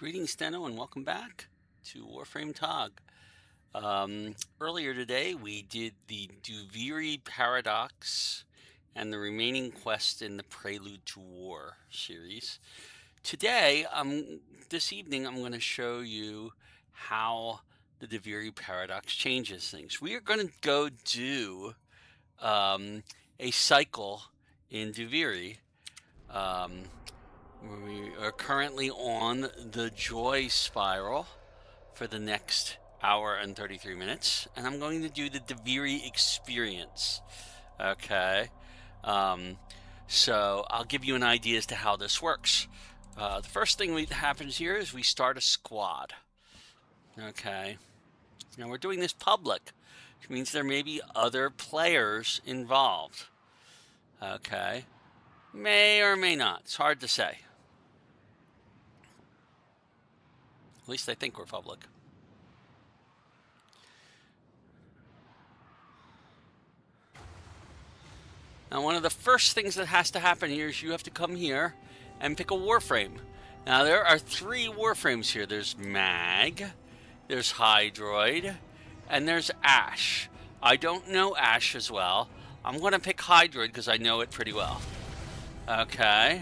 Greetings, Steno, and welcome back to Warframe TOG. Earlier today, we did the Duviri Paradox and the remaining quest in the Prelude to War series. Today, this evening, I'm going to show you how the Duviri Paradox changes things. We are going to go do a cycle in Duviri. We are currently on the Joy Spiral for the next hour and 33 minutes, and I'm going to do the Duviri experience. Okay, so I'll give you an idea as to how this works. The first thing that happens here is we start a squad. Okay, now we're doing this public, which means there may be other players involved. Okay, may or may not. It's hard to say. At least I think we're public. Now, one of the first things that has to happen here is you have to come here and pick a Warframe. Now, there are 3 Warframes here. There's Mag, there's Hydroid, and there's Ash. I don't know Ash as well. I'm going to pick Hydroid because I know it pretty well. Okay.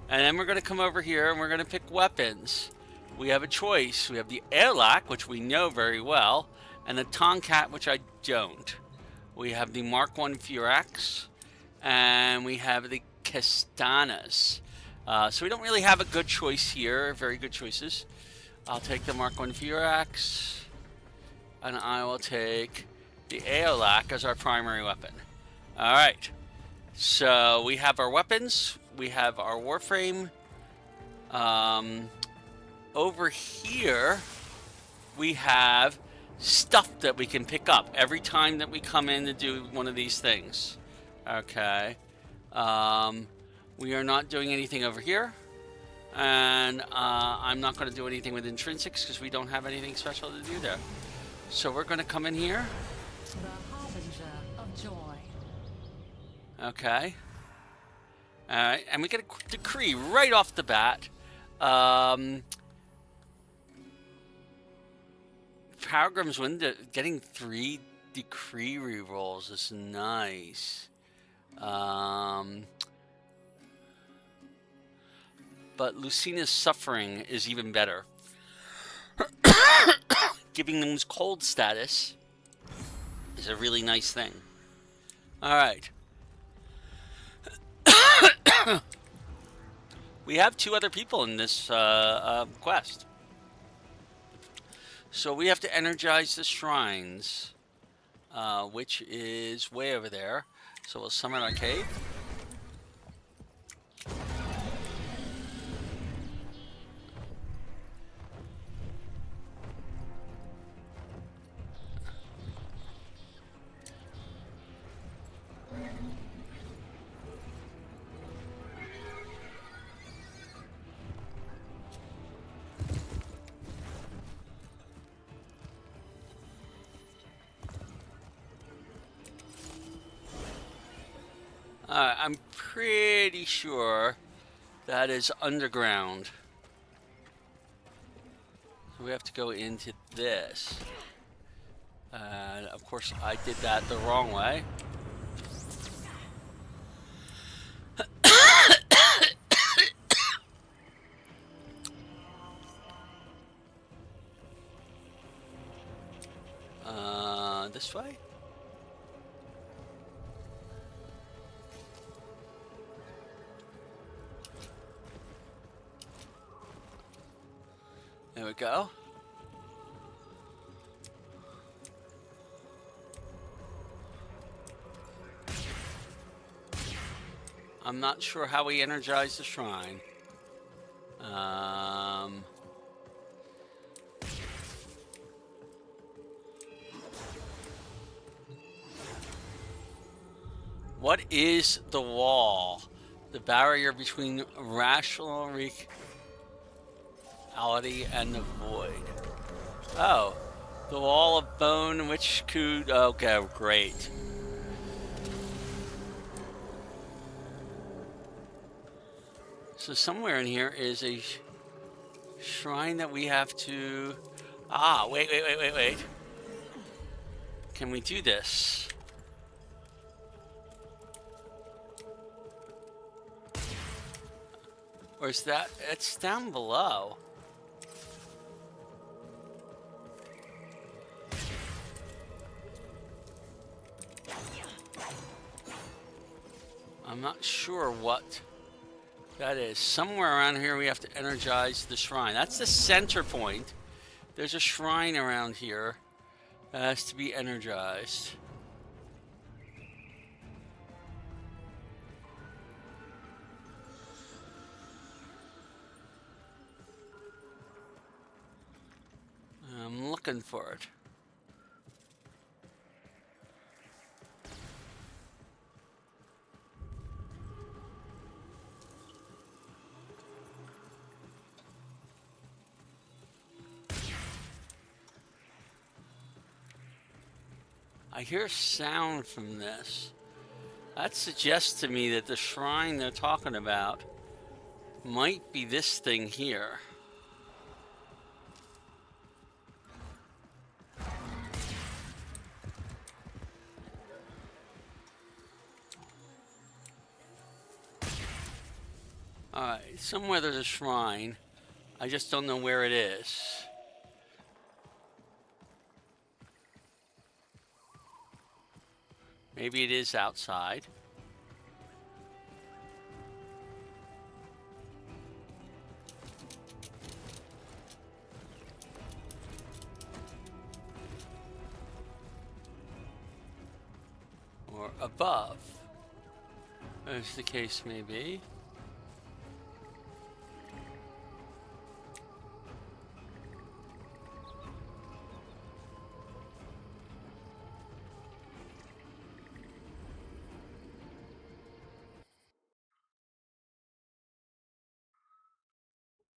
And then we're going to come over here and we're going to pick weapons. We have a choice. We have the Airlock, which we know very well, and the Tomcat, which I don't. We have the Mark I Furax, and we have the Castanas. So we don't really have a good choice here. Very good choices. I'll take the Mark I Furax, and I will take the Airlock as our primary weapon. All right. So we have our weapons. We have our Warframe. Over here, we have stuff that we can pick up every time that we come in to do one of these things. Okay. We are not doing anything over here. And I'm not going to do anything with intrinsics because we don't have anything special to do there. So we're going to come in here. The Harbinger of Joy. Okay. Alright, and we get a decree right off the bat. Powergrim's Wind getting 3 decree rerolls is nice. But Lucina's Suffering is even better. Giving them cold status is a really nice thing. Alright. We have 2 other people in this quest. So we have to energize the shrines, which is way over there. So we'll summon our cave. I'm pretty sure that is underground. So we have to go into this. And of course I did that the wrong way. This way? There we go. I'm not sure how we energize the shrine. What is the wall? The barrier between rational reality and the void. Oh, the wall of bone which could... Okay, great. So somewhere in here is a Shrine that we have to... Ah, wait. Can we do this? Or is that... It's down below. I'm not sure what that is. Somewhere around here we have to energize the shrine. That's the center point. There's a shrine around here that has to be energized. I'm looking for it. I hear sound from this. That suggests to me that the shrine they're talking about might be this thing here. Alright, somewhere there's a shrine. I just don't know where it is. Maybe it is outside. Or above, as the case may be.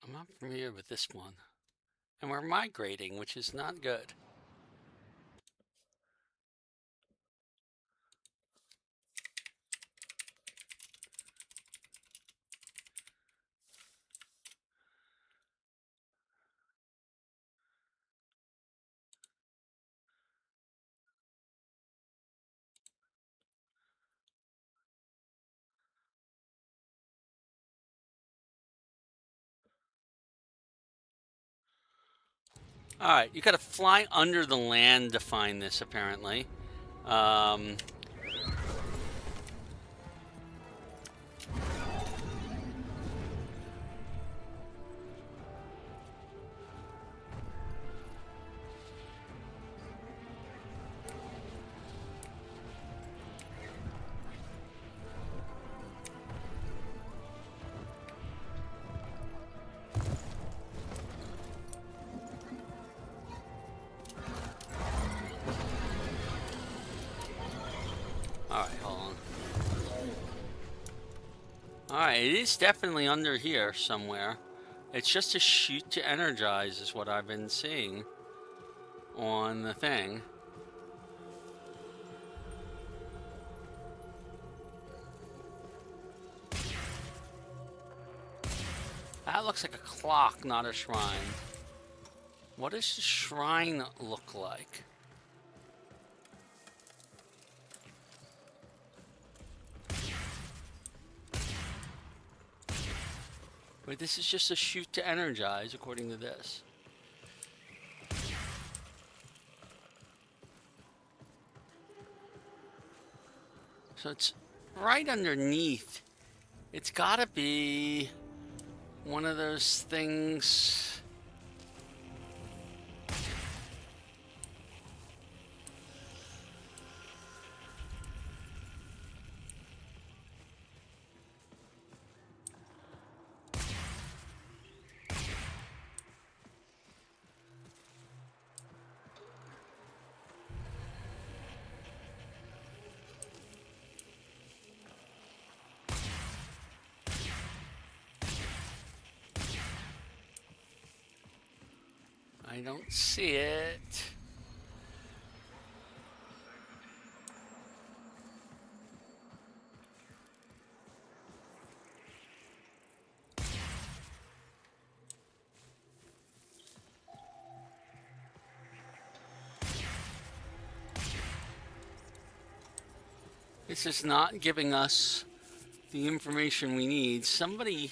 I'm not familiar with this one. And we're migrating, which is not good. Alright, you gotta fly under the land to find this, apparently. Alright, hold on. Alright, it is definitely under here somewhere. It's just a chute to energize is what I've been seeing on the thing. That looks like a clock, not a shrine. What does the shrine look like? Wait, this is just a chute to energize, according to this. So it's right underneath. It's gotta be one of those things. I don't see it. This is not giving us the information we need. Somebody...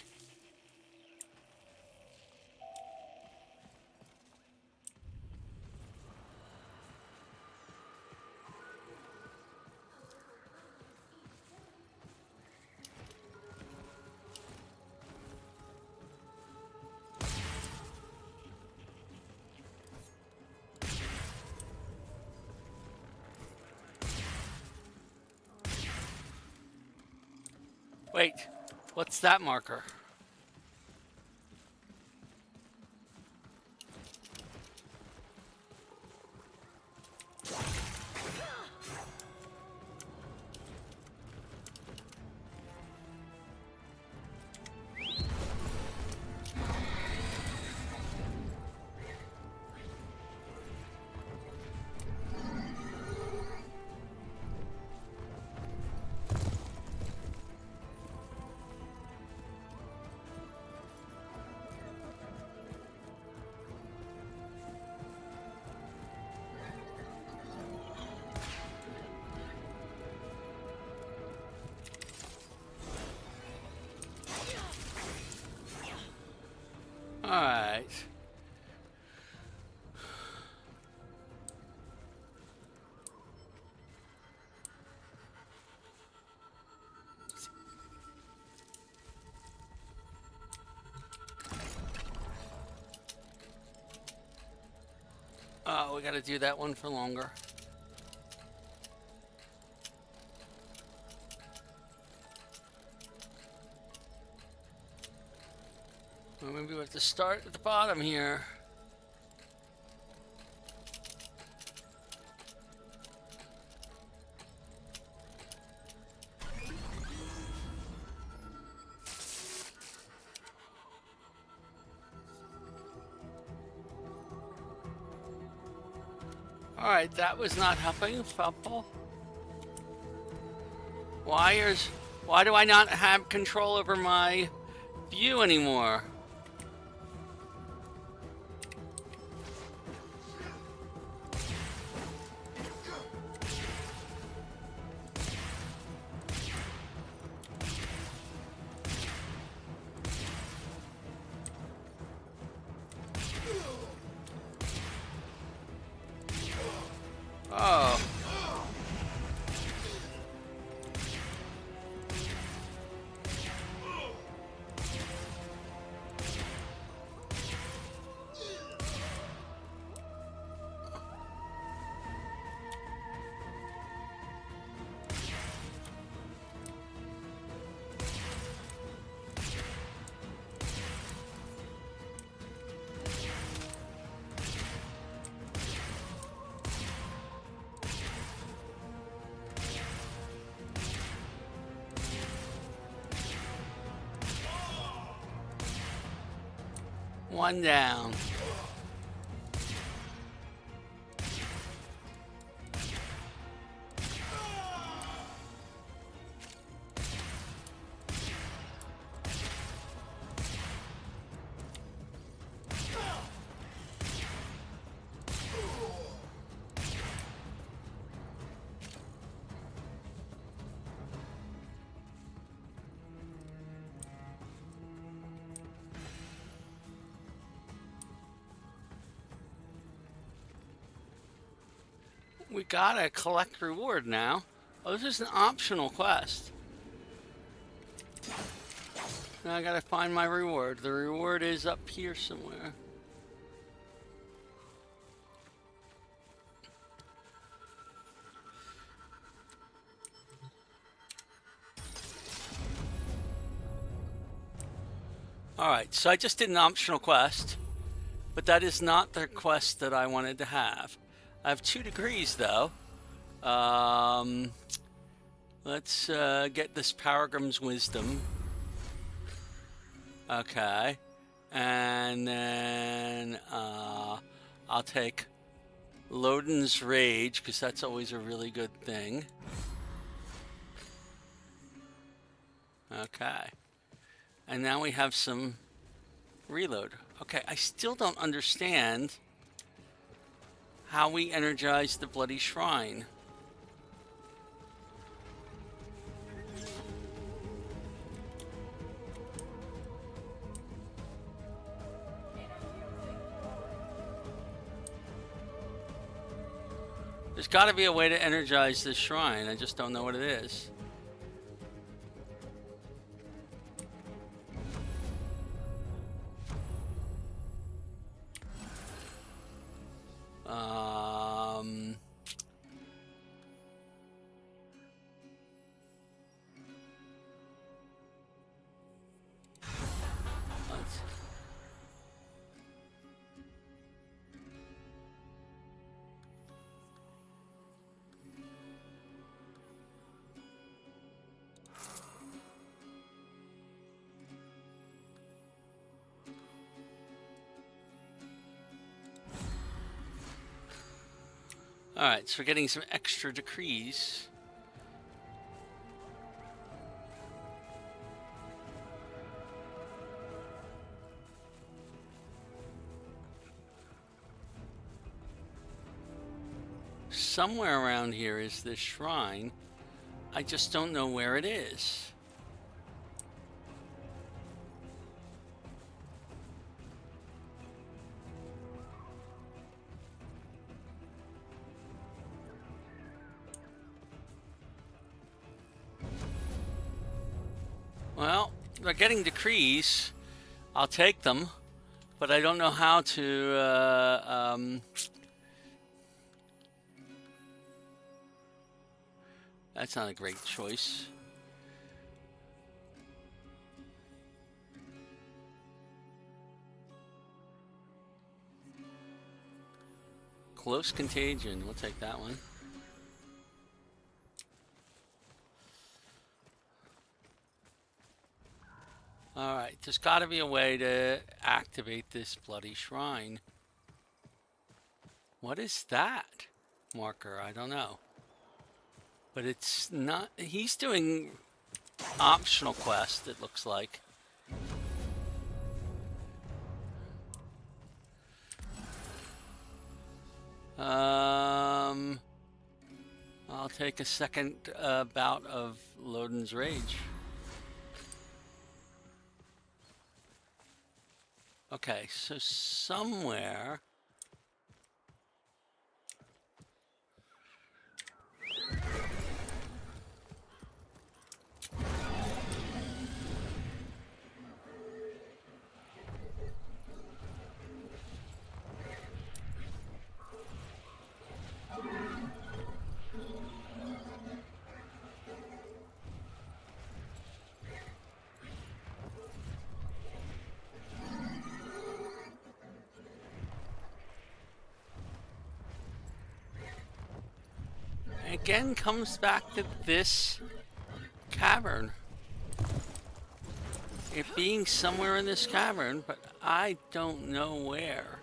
Wait, what's that marker? Alright. Oh, we gotta do that one for longer. Well, maybe we have to start at the bottom here. Alright, that was not helping. Fumble. Why do I not have control over my view anymore? Oh. One down. We gotta collect reward now. Oh, this is an optional quest. Now I gotta find my reward. The reward is up here somewhere. Alright, so I just did an optional quest, but that is not the quest that I wanted to have. I have 2 degrees though. Let's get this Paragram's Wisdom. Okay. And then I'll take Loden's Rage, because that's always a really good thing. Okay. And now we have some reload. Okay, I still don't understand how we energize the Bloody Shrine. There's got to be a way to energize this shrine. I just don't know what it is. Let's... Alright, so we're getting some extra decrees. Somewhere around here is this shrine. I just don't know where it is. Well, they're getting decrees. I'll take them, but I don't know how to. That's not a great choice. Close contagion. We'll take that one. Alright, there's got to be a way to activate this bloody shrine. What is that marker? I don't know. But it's not... He's doing optional quest, it looks like. I'll take a second bout of Loden's Rage. Okay, so somewhere... again comes back to this cavern. It being somewhere in this cavern, but I don't know where.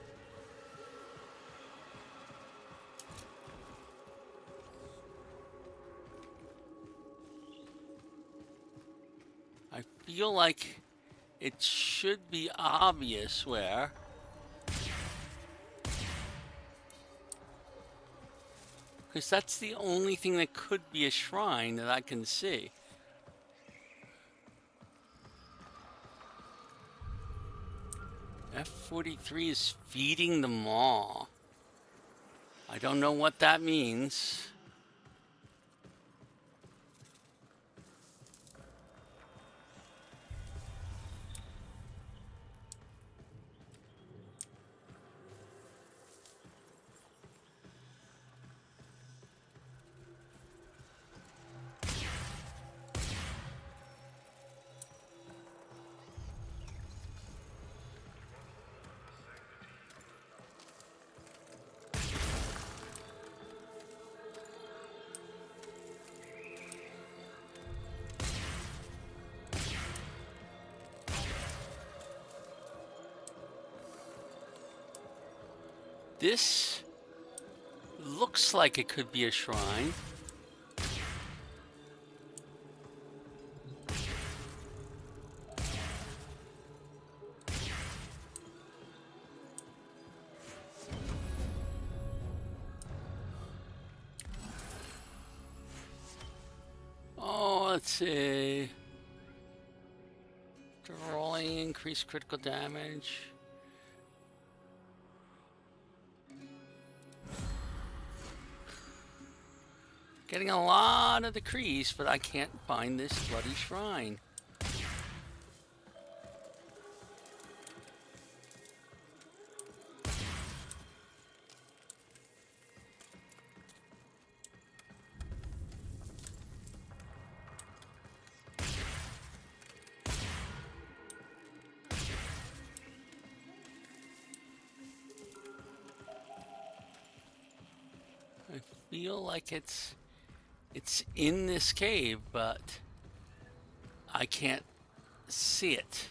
I feel like it should be obvious where. Because that's the only thing that could be a shrine that I can see. F-43 is feeding the maw. I don't know what that means. This looks like it could be a shrine. Oh, let's see. Rolling, increased critical damage. Getting a lot of decrees, but I can't find this bloody shrine. I feel like it's in this cave, but I can't see it.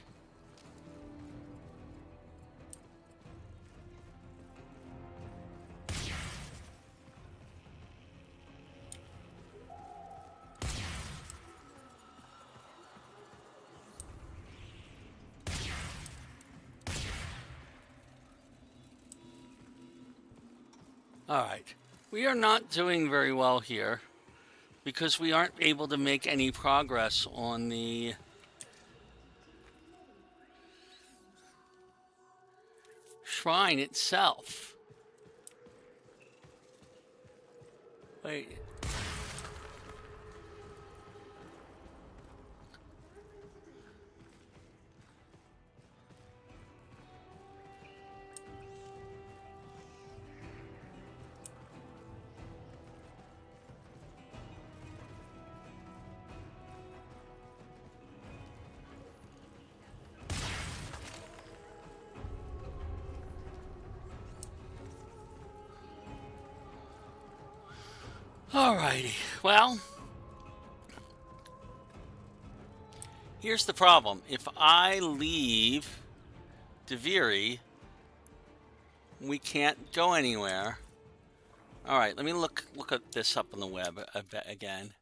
All right. We are not doing very well here because we aren't able to make any progress on the shrine itself. Wait. Alrighty. Well, here's the problem. If I leave Duviri, we can't go anywhere. All right, let me look at this up on the web again.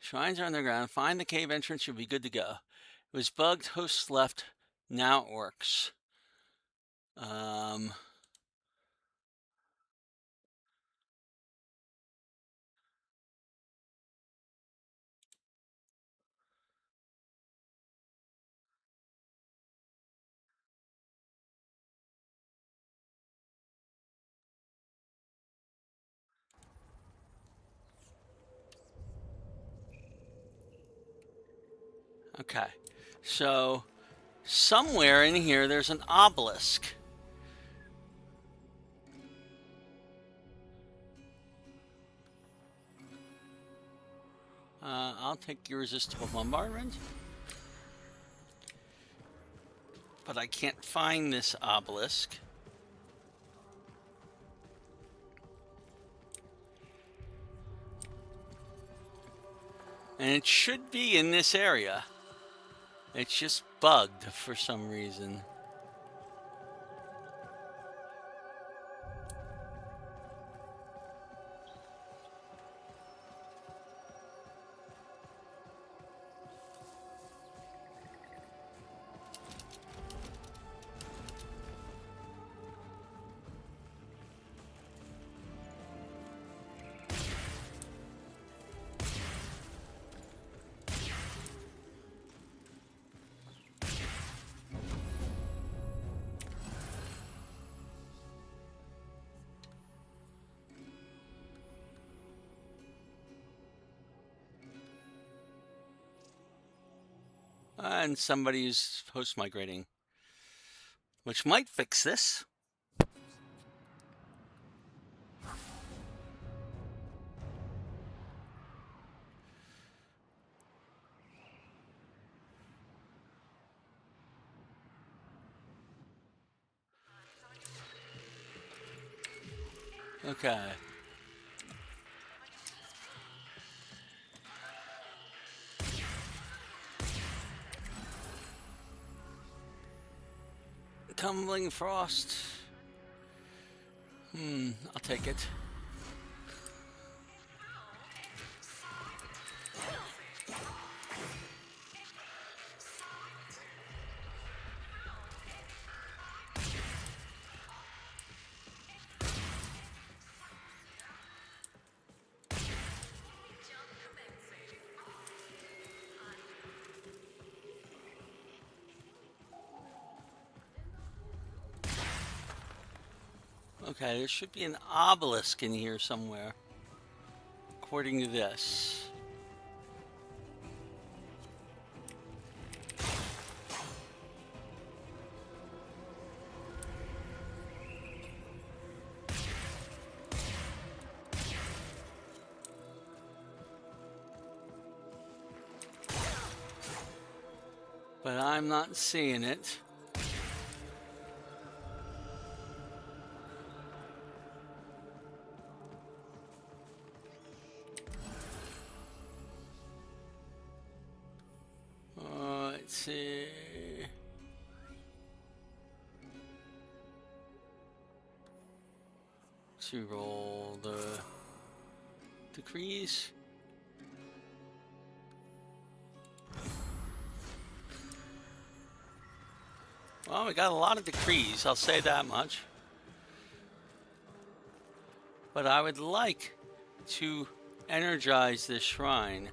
Shrines are underground. Find the cave entrance. You'll be good to go. It was bugged. Hosts left. Now it works. Okay. So somewhere in here there's an obelisk. I'll take irresistible bombardment. But I can't find this obelisk. And it should be in this area. It's just bugged for some reason. And somebody's post migrating, which might fix this. Okay. Tumbling frost. I'll take it. Okay, there should be an obelisk in here somewhere, according to this. But I'm not seeing it. Let's see. To roll the decrees. Well, we got a lot of decrees, I'll say that much. But I would like to energize this shrine.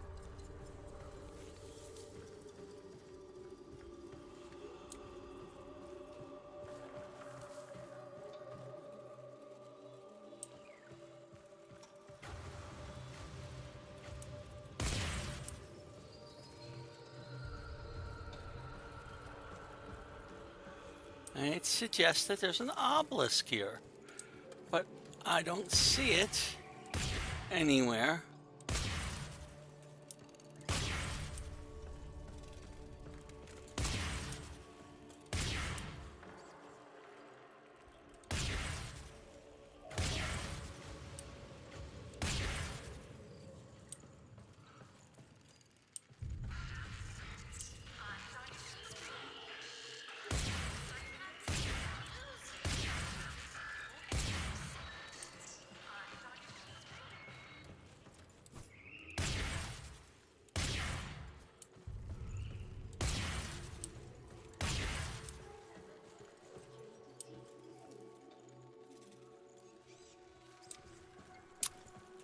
And it suggests that there's an obelisk here, but I don't see it anywhere.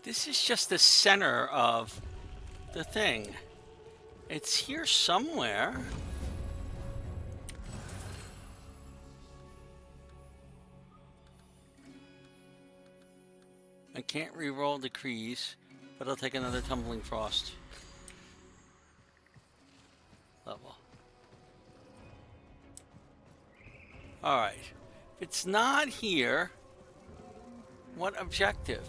This is just the center of the thing. It's here somewhere. I can't re-roll decrees, but I'll take another Tumbling Frost level. Alright. If it's not here, what objective?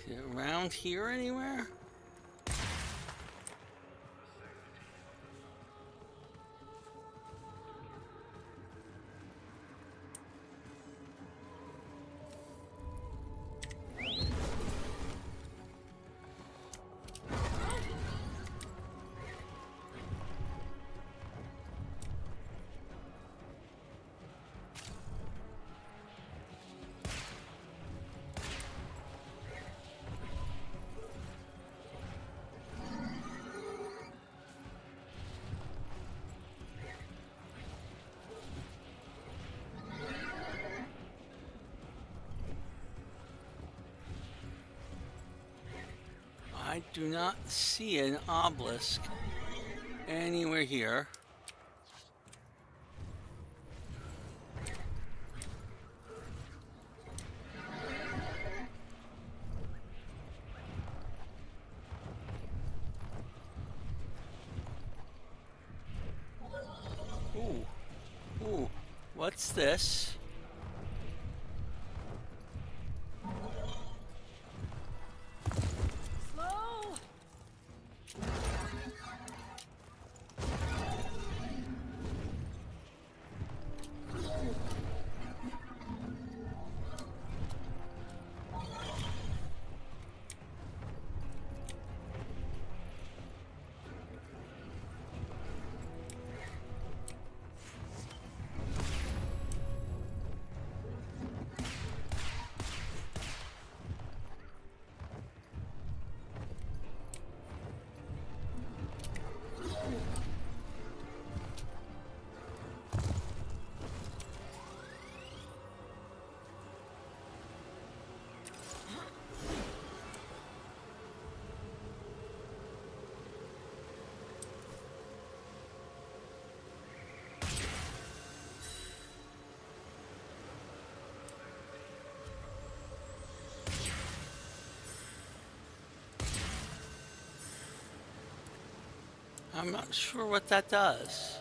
Is it around here anywhere? I do not see an obelisk anywhere here. Ooh, ooh, what's this? I'm not sure what that does.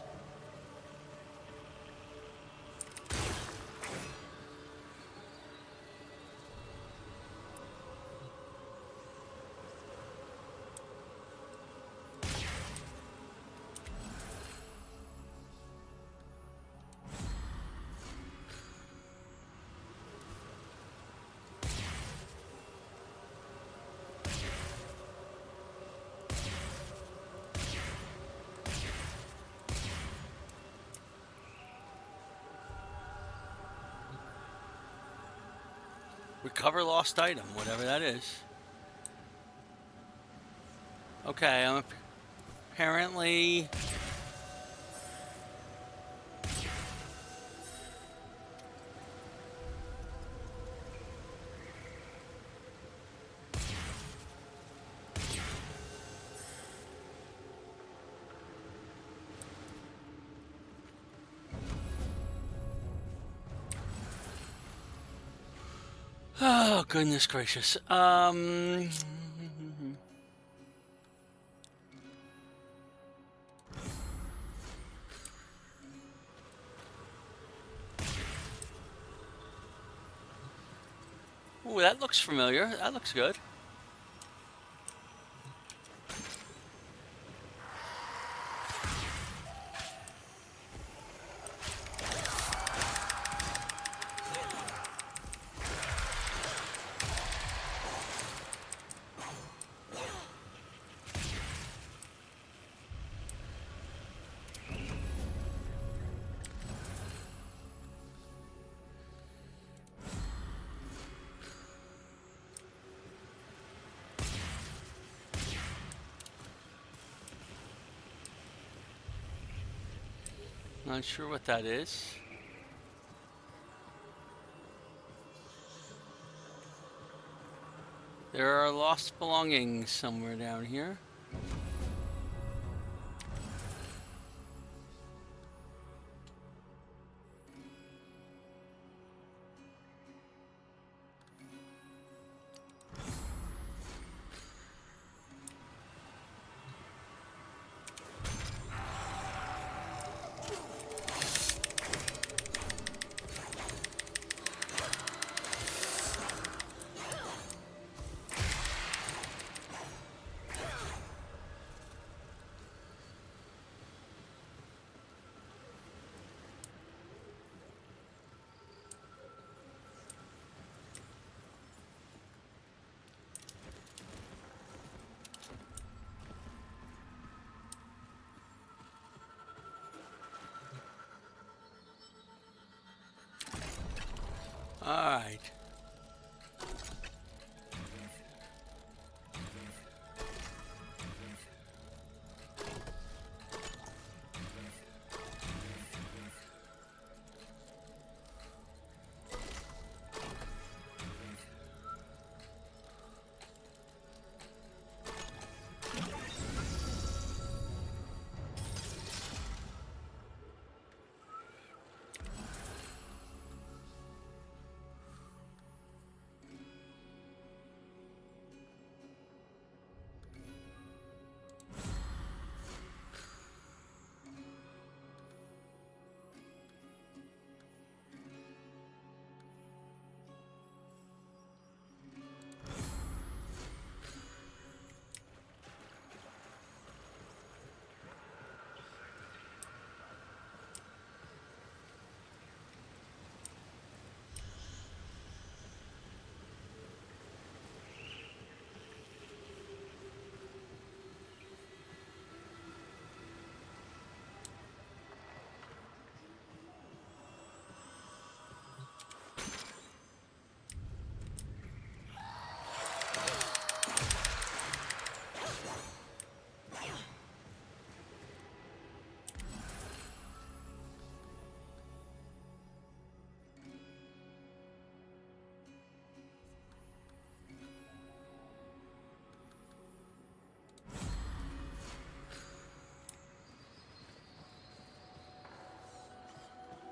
Recover lost item, whatever that is. Okay, I'm apparently... Oh, goodness gracious. Ooh, that looks familiar. That looks good. Not sure what that is. There are lost belongings somewhere down here. All right.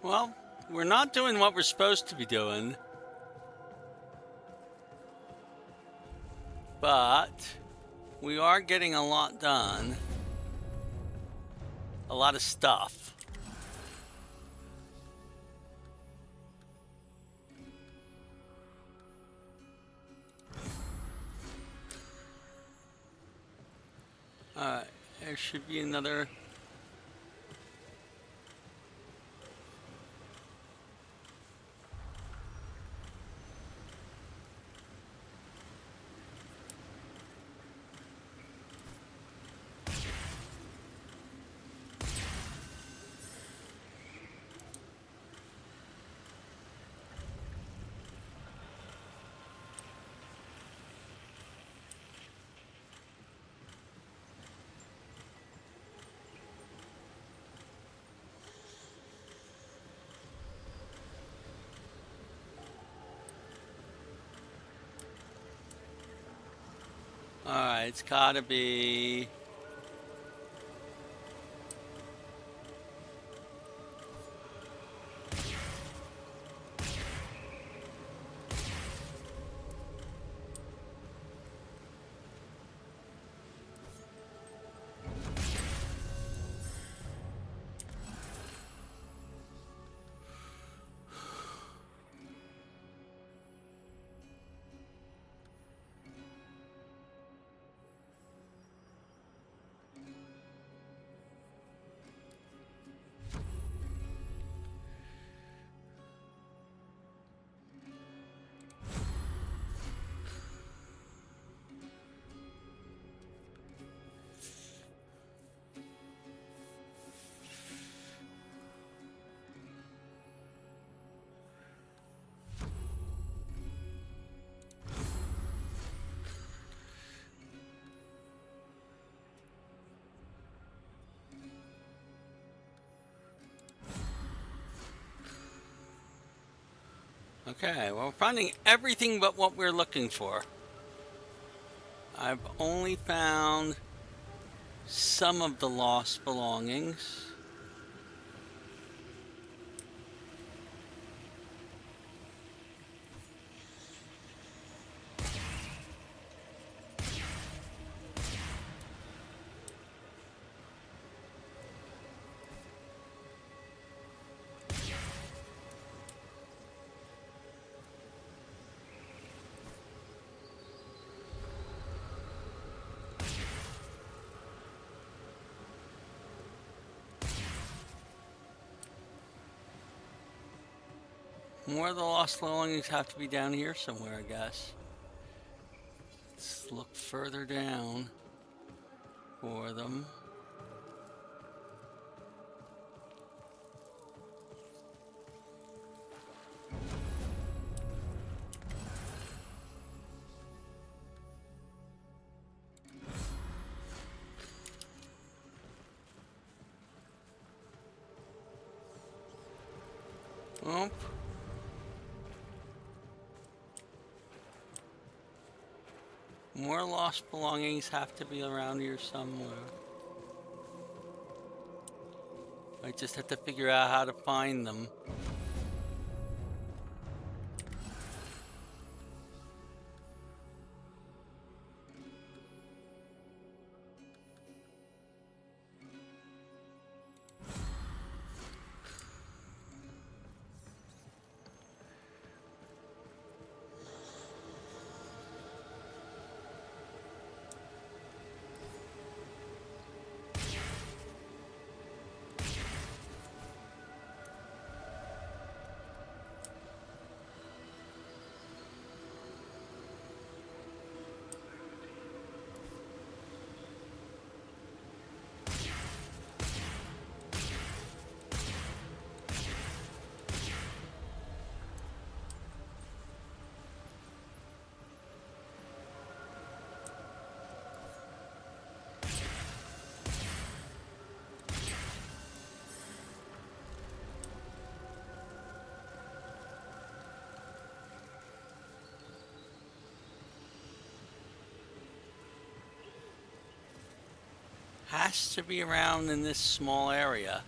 Well, we're not doing what we're supposed to be doing, but we are getting a lot done. a lot of stuff. There should be another. Alright, it's gotta be. Okay, well, we're finding everything but what we're looking for. I've only found some of the lost belongings. More of the lost belongings have to be down here somewhere, I guess. Let's look further down for them. Oh. More lost belongings have to be around here somewhere. I just have to figure out how to find them. Has to be around in this small area.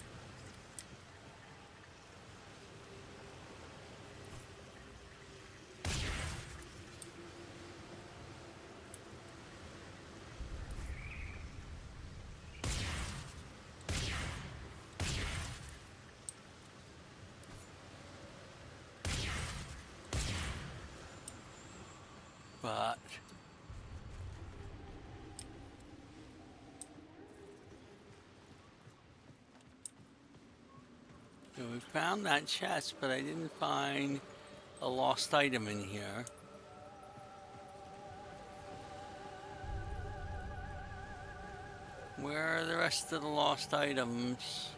But so we found that chest, but I didn't find a lost item in here. Where are the rest of the lost items?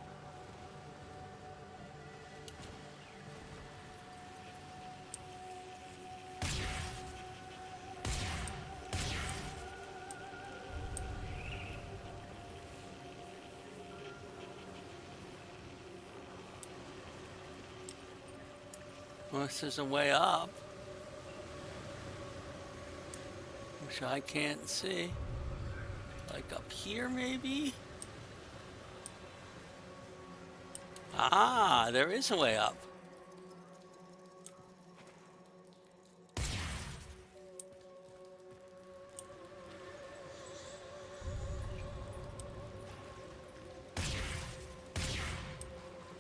Unless there's a way up, which I can't see. Like up here, maybe? Ah, there is a way up.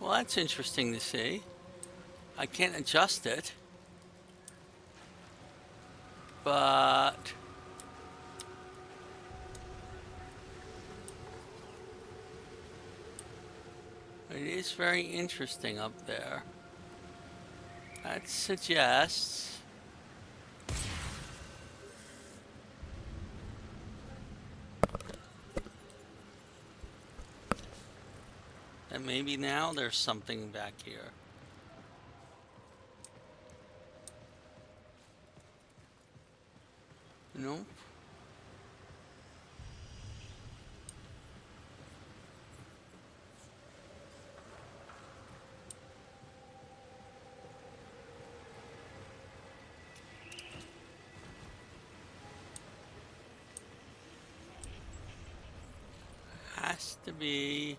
Well, that's interesting to see. I can't adjust it, but it is very interesting up there. That suggests that maybe now there's something back here. Nope. Has to be.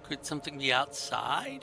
Could something be outside?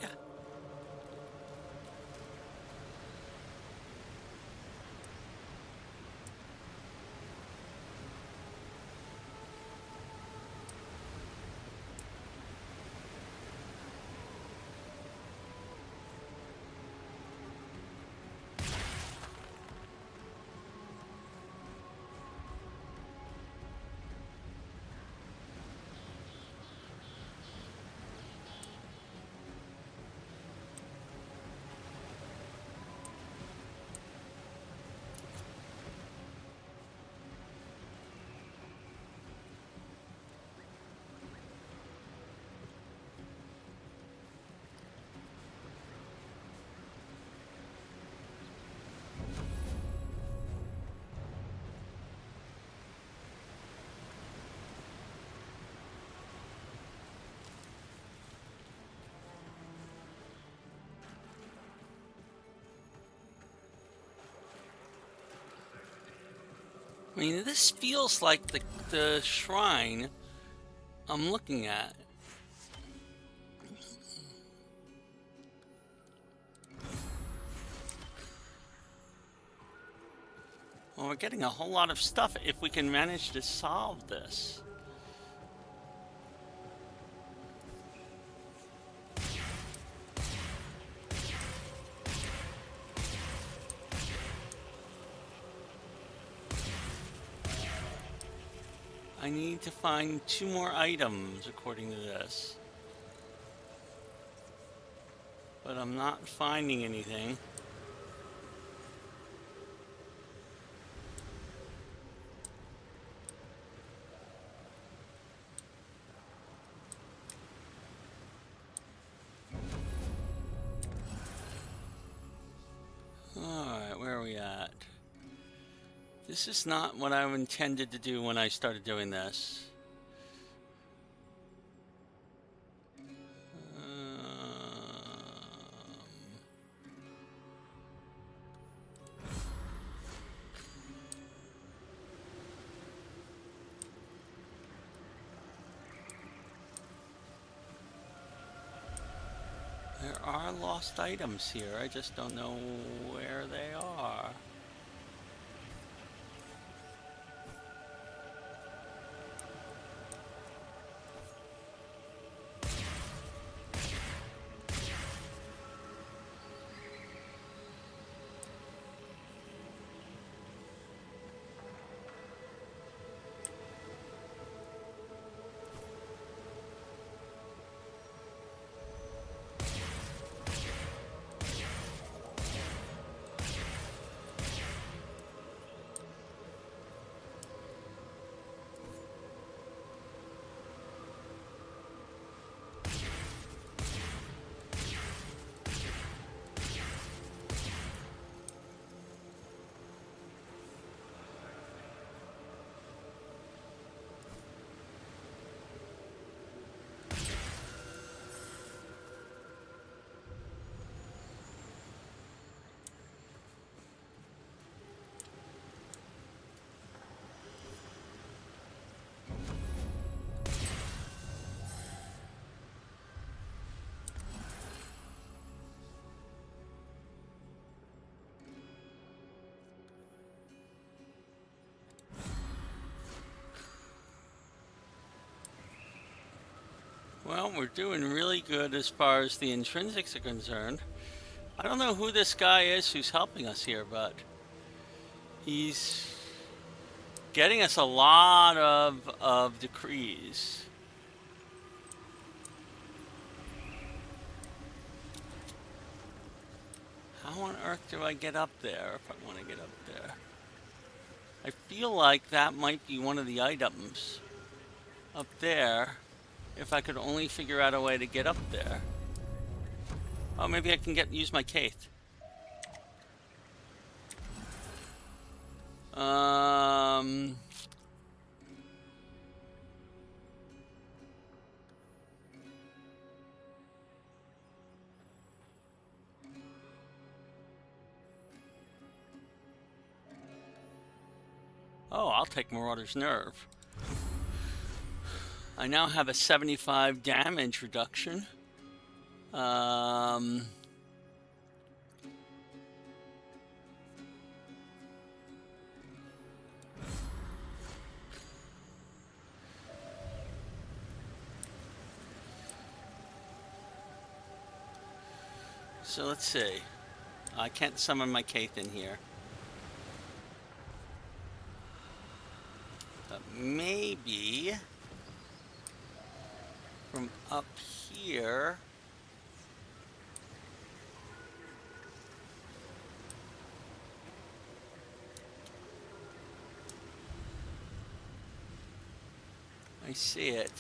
I mean, this feels like the shrine I'm looking at. Well, we're getting a whole lot of stuff if we can manage to solve this. I need to find 2 more items according to this. But I'm not finding anything. Alright, where are we at? This is not what I intended to do when I started doing this. are lost items here. I just don't know where they are. Well, we're doing really good as far as the intrinsics are concerned. I don't know who this guy is who's helping us here, but he's getting us a lot of decrees. How on earth do I get up there if I want to get up there? I feel like that might be one of the items up there, if I could only figure out a way to get up there. Oh, maybe I can use my Kate. Oh, I'll take Marauder's Nerve. I now have a 75 damage reduction. So let's see. I can't summon my Kaith in here. But maybe from up here. I see it.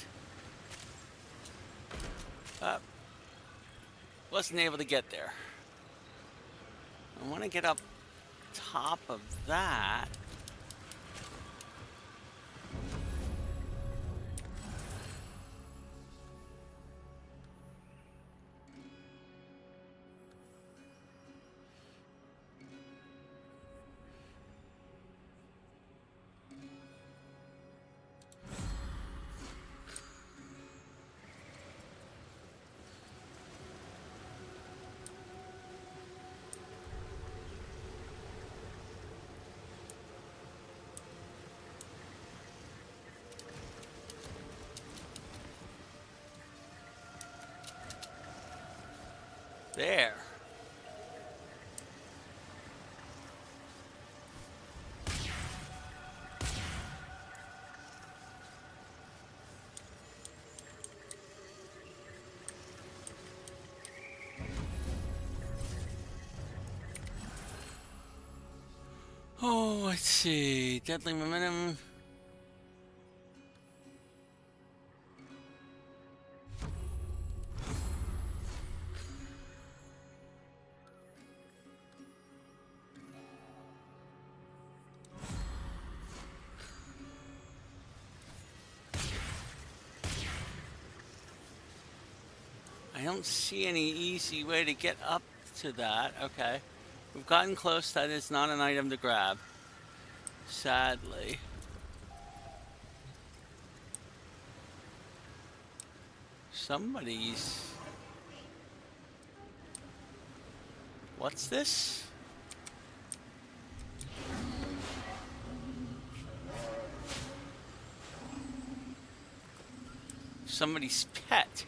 Wasn't able to get there. I want to get up top of that. There. Oh, let's see. Deadly momentum. I don't see any easy way to get up to that. Okay. We've gotten close. That is not an item to grab. Sadly. Somebody's... What's this? Somebody's pet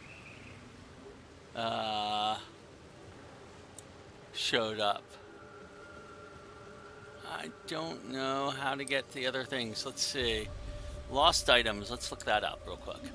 showed up. I don't know how to get the other things. Let's see. Lost items. Let's look that up real quick.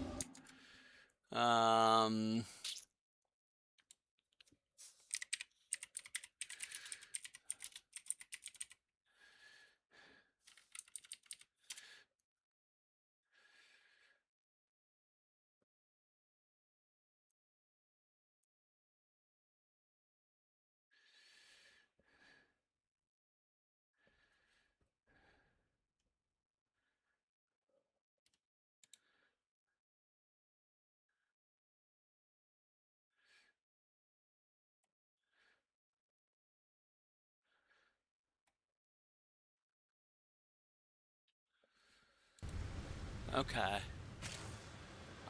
Okay.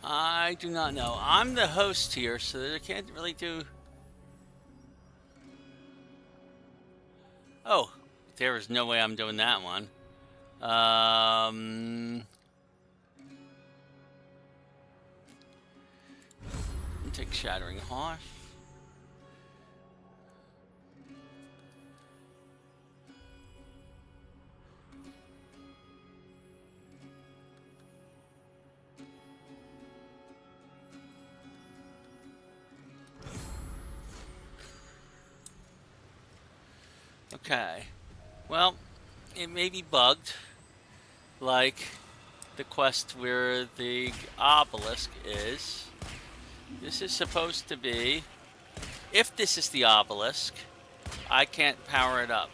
I do not know. I'm the host here, so I can't really do... Oh, there is no way I'm doing that one. Take Shattering Harsh. Okay. Well, it may be bugged, like the quest where the obelisk is. This is supposed to be... If this is the obelisk, I can't power it up.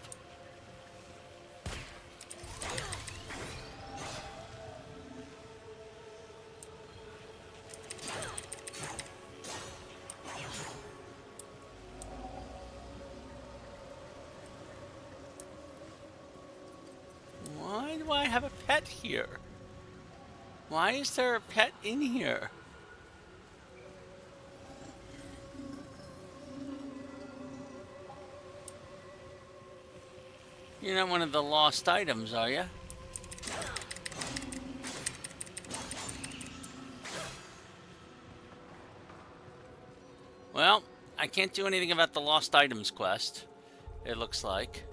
Why do I have a pet here? Why is there a pet in here? You're not one of the lost items, are you? Well, I can't do anything about the lost items quest, it looks like.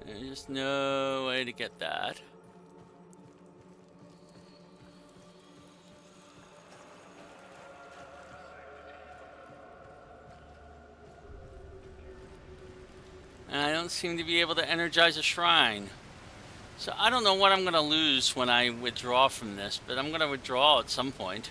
There's no way to get that. And I don't seem to be able to energize a shrine. So I don't know what I'm going to lose when I withdraw from this, but I'm going to withdraw at some point.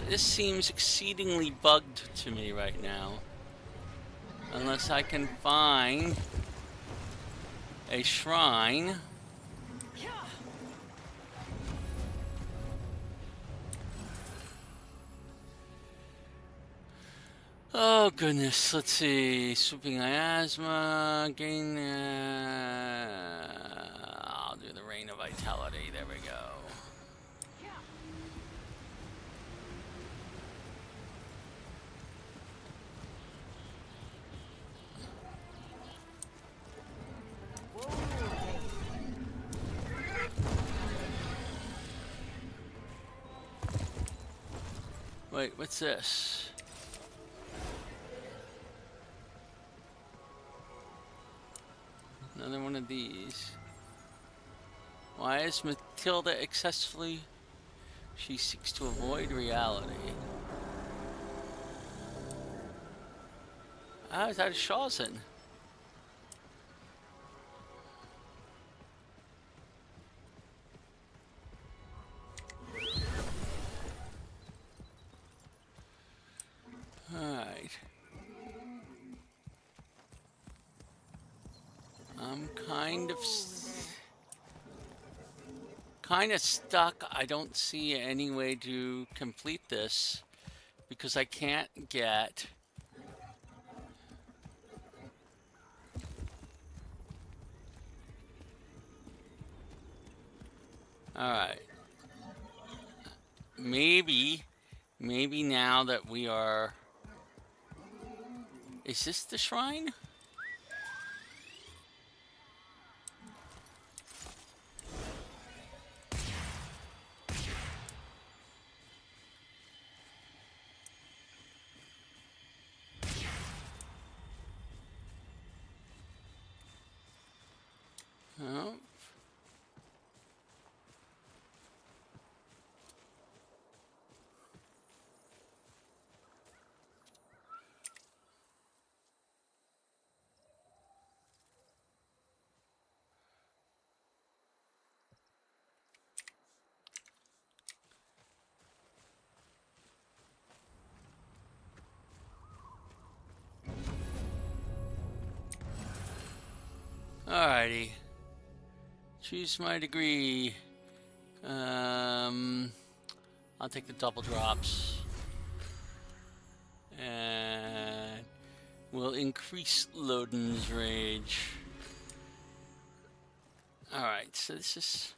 This seems exceedingly bugged to me right now. Unless I can find a shrine. Oh goodness, let's see. Swooping miasma, gain... I'll do the Rain of Vitality, there we go. Wait, what's this? Another one of these. Why is Matilda excessively... She seeks to avoid reality. Ah, is that a Shawson? Alright. I'm kind of stuck. I don't see any way to complete this because I can't get... Alright. Maybe now that we are... Is this the shrine? Oh. Alrighty. Choose my degree. I'll take the double drops. And we'll increase Loden's rage. Alright, so this is...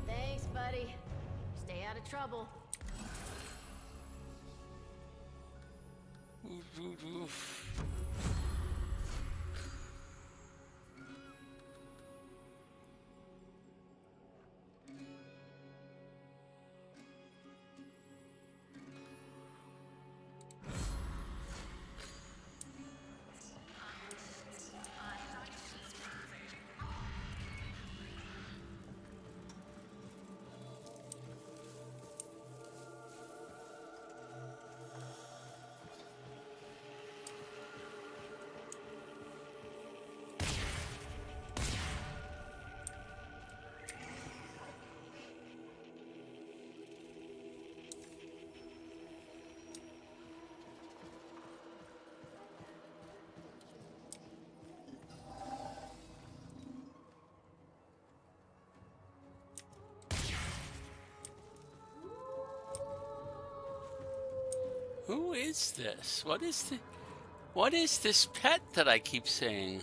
Thanks, buddy. Stay out of trouble. Who is this? What is this pet that I keep saying?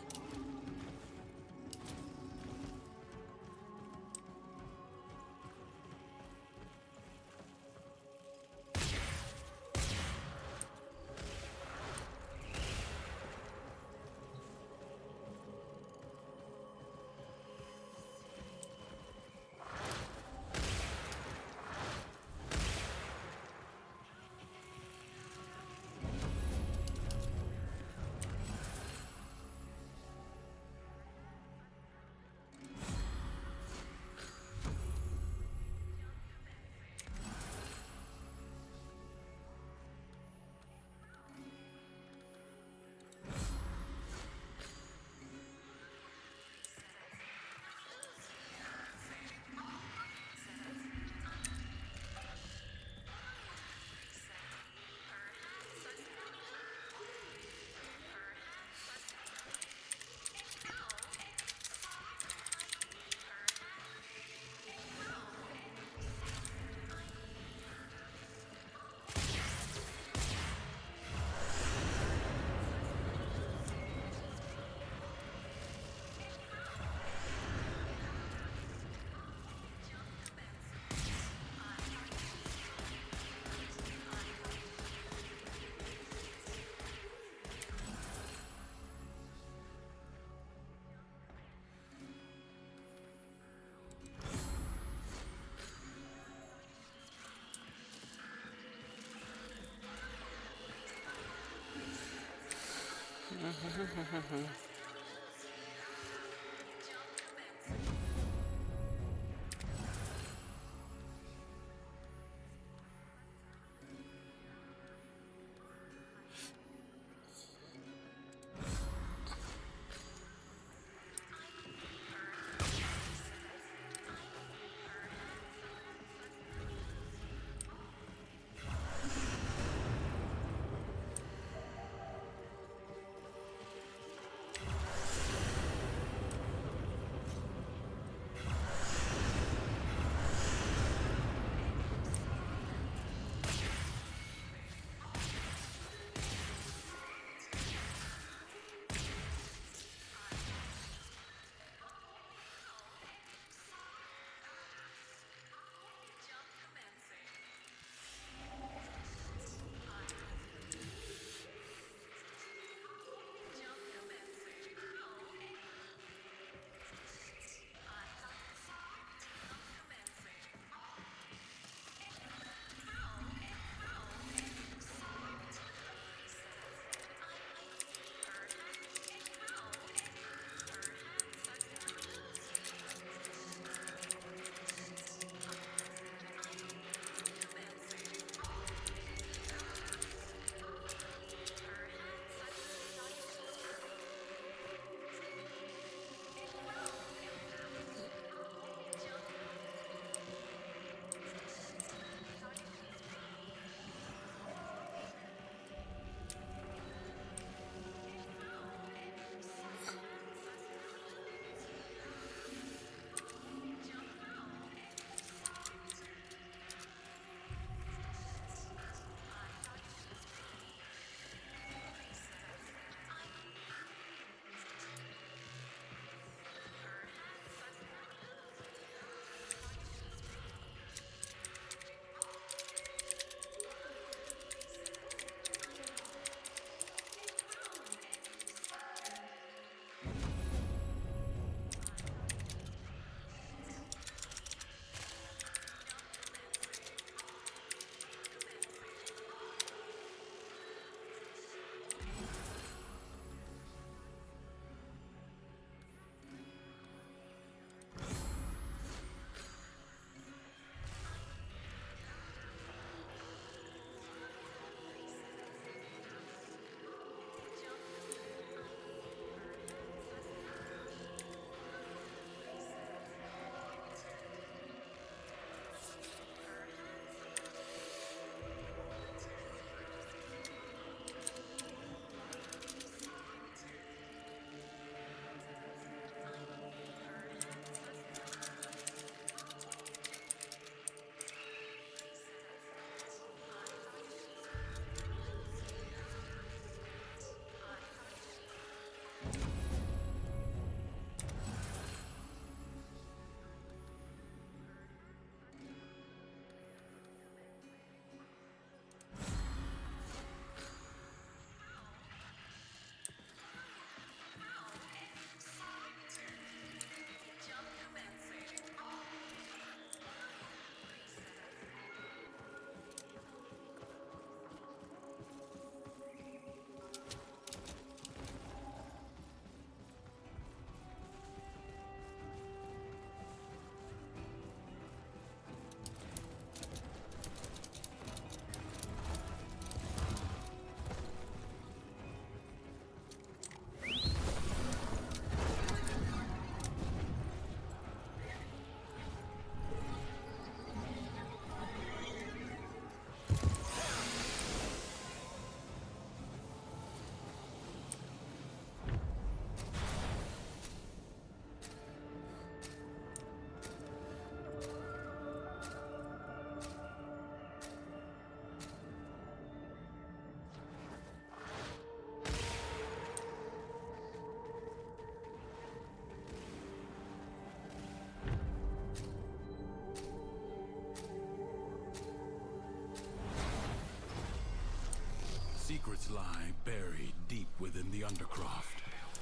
Secrets lie buried deep within the Undercroft.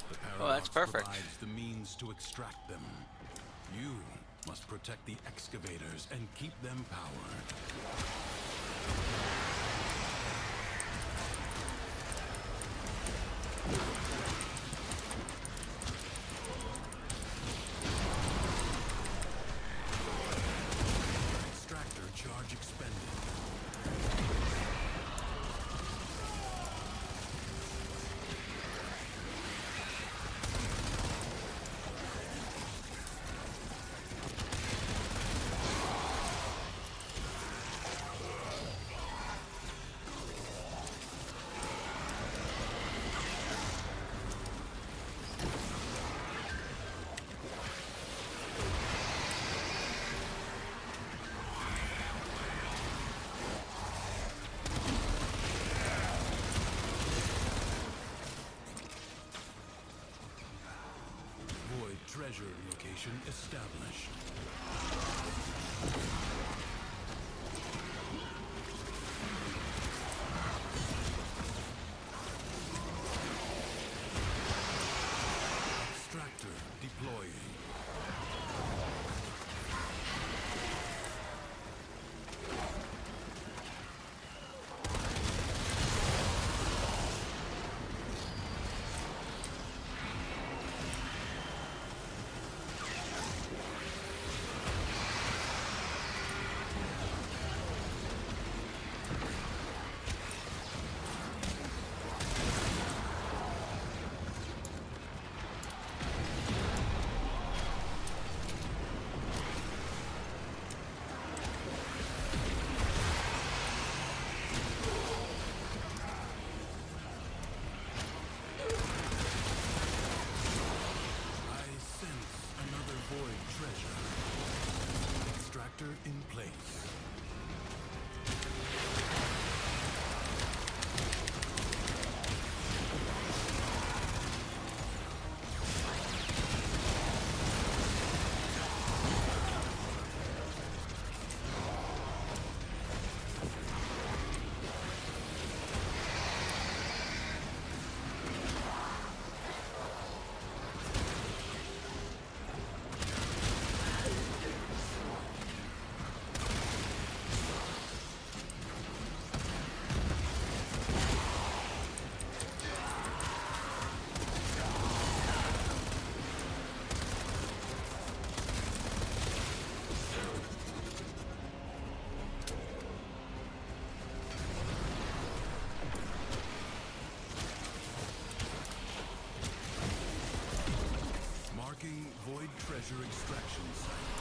The Oh, that's Paradox perfect. provides the means to extract them. You must protect the excavators and keep them powered. treasure location established. Extractor deploying. Extractor in place. Void treasure extraction site.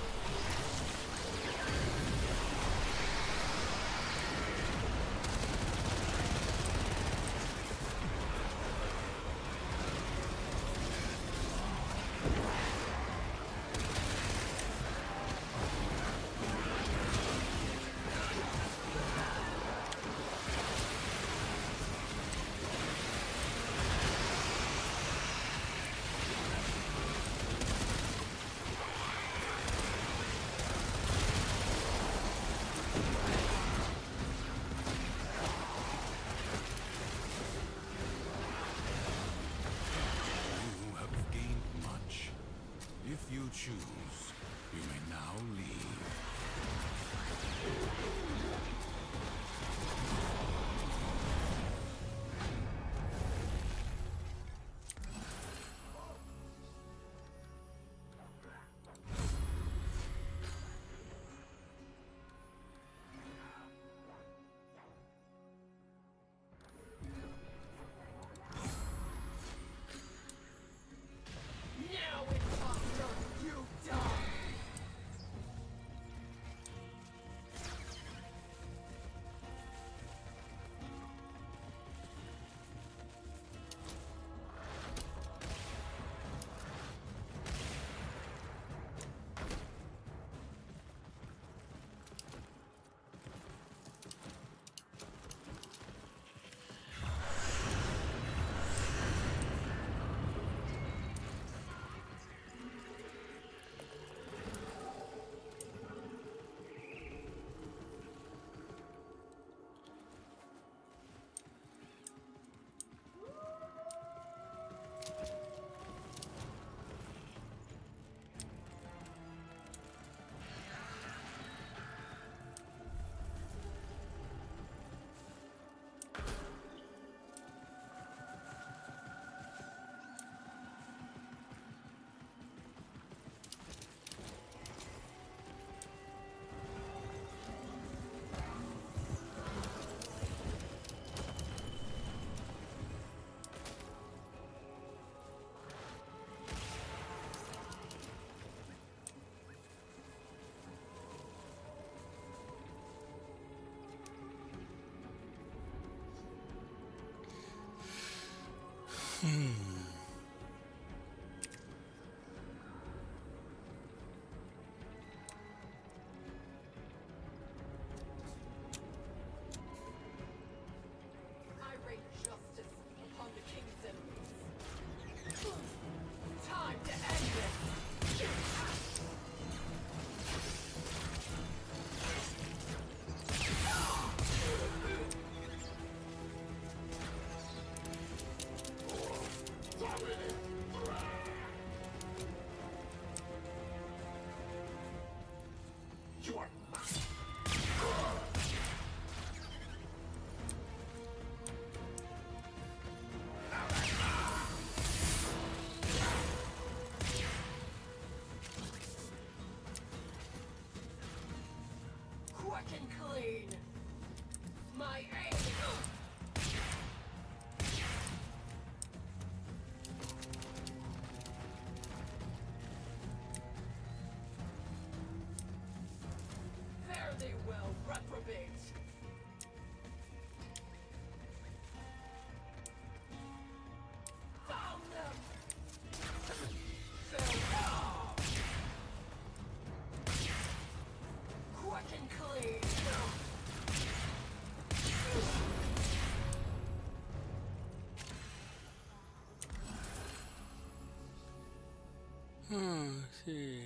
If you choose, you may now leave. I rain justice upon the king's enemies. Time to end this! my aim! Fare thee well, reprobates! Found them! Quick and clean! Let's see.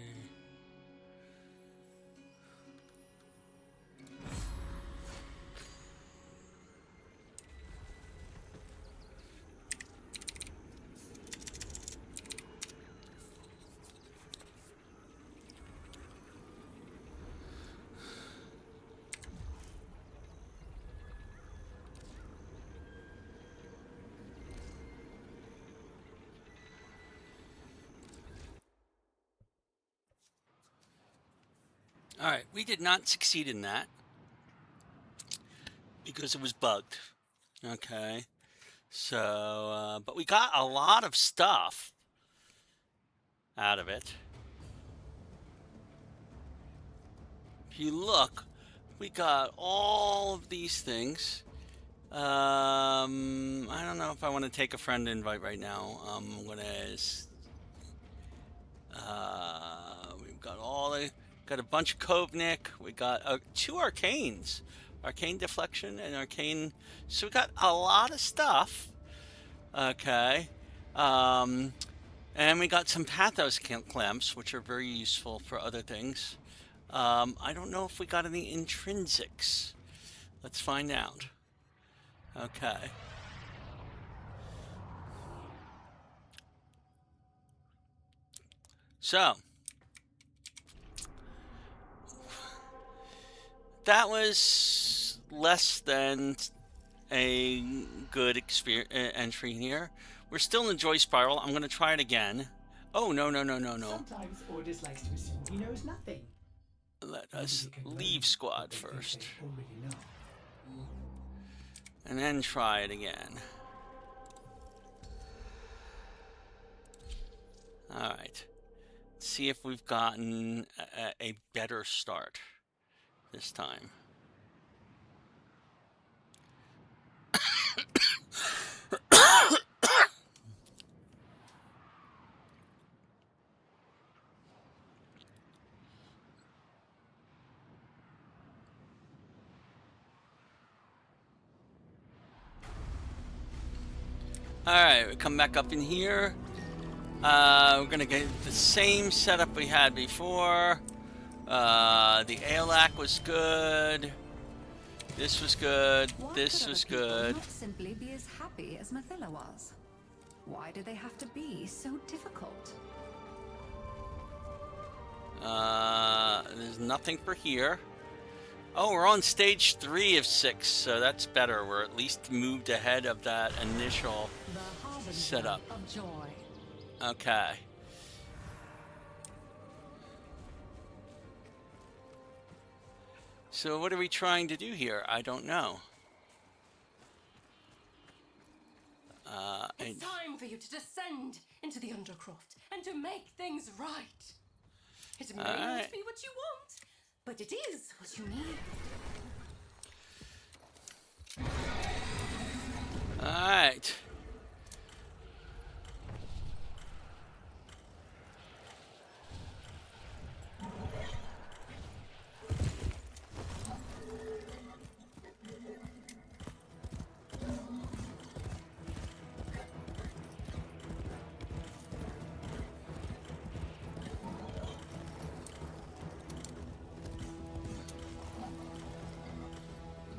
All right, we did not succeed in that because it was bugged. Okay, so but we got a lot of stuff out of it. If you look, we got all of these things. I don't know if I want to take a friend invite right now. I'm gonna. We've got got a bunch of Kovnik. We got 2 arcanes, arcane deflection and arcane. So we got a lot of stuff. Okay, and we got some pathos clamps, which are very useful for other things. I don't know if we got any intrinsics. Let's find out. Okay. So, that was less than a good entry here. We're still in the joy spiral. I'm going to try it again. Oh, no. Sometimes Ordis likes to assume he knows nothing. Let us leave squad first. Already know. And then try it again. Alright. See if we've gotten a better start this time. Alright, we come back up in here. We're gonna get the same setup we had before. The Aelak was good. This was good. Why This could was other people good. not simply be as happy as Mathila was? Why do they have to be so difficult? There's nothing for here. Oh, we're on stage 3 of 6, so that's better. We're at least moved ahead of that initial The harbinger setup. of joy. Okay. So what are we trying to do here? I don't know. It's time for you to descend into the Undercroft and to make things right. It may Alright. not be what you want, but it is what you need. Alright.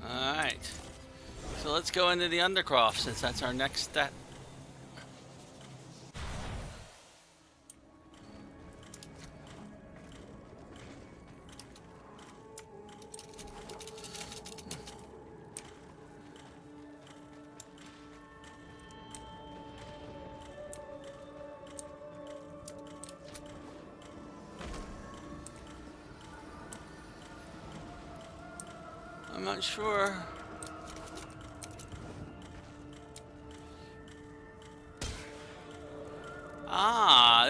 Alright. So let's go into the Undercroft since that's our next step. I'm not sure.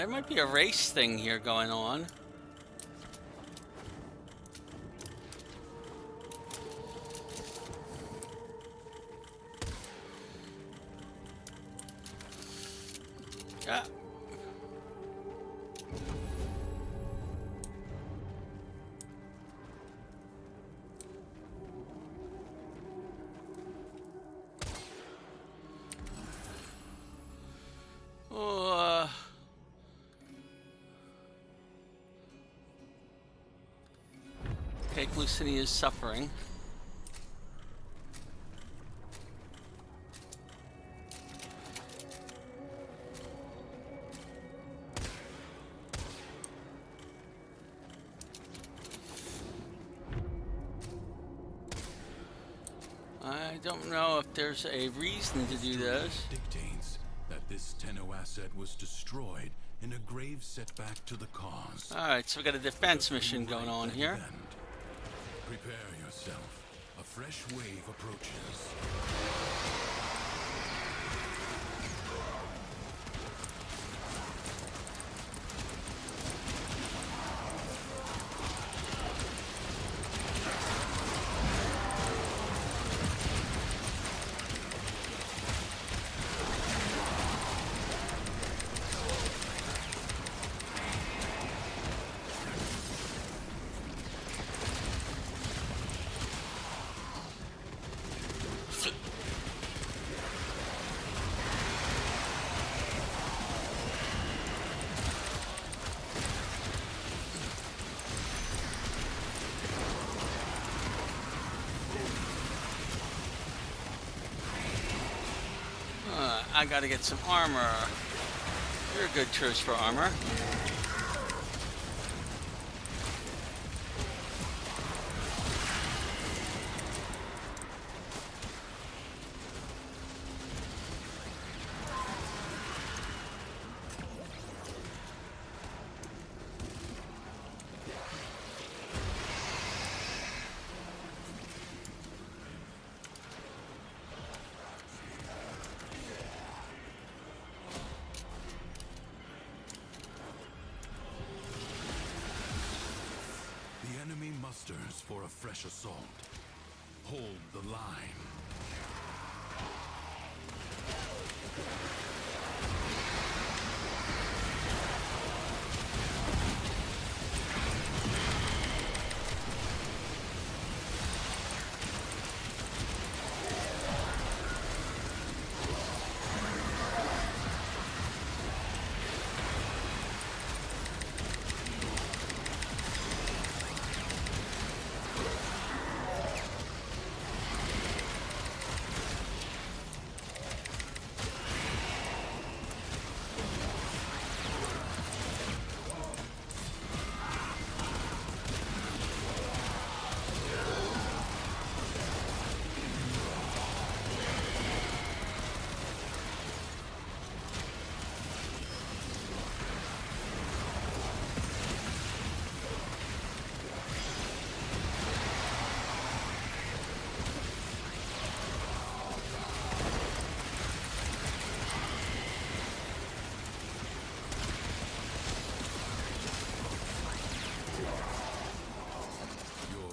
there might be a race thing here going on. Yeah. Oh, okay, Lucini is suffering. I don't know if there's a reason to do this. Dictates that this Tenno asset was destroyed in a grave setback to the cause. Alright, so we got a defense mission going on here. Event. Prepare yourself. A fresh wave approaches. I gotta get some armor. You're a good choice for armor. The enemy musters for a fresh assault. Hold the line.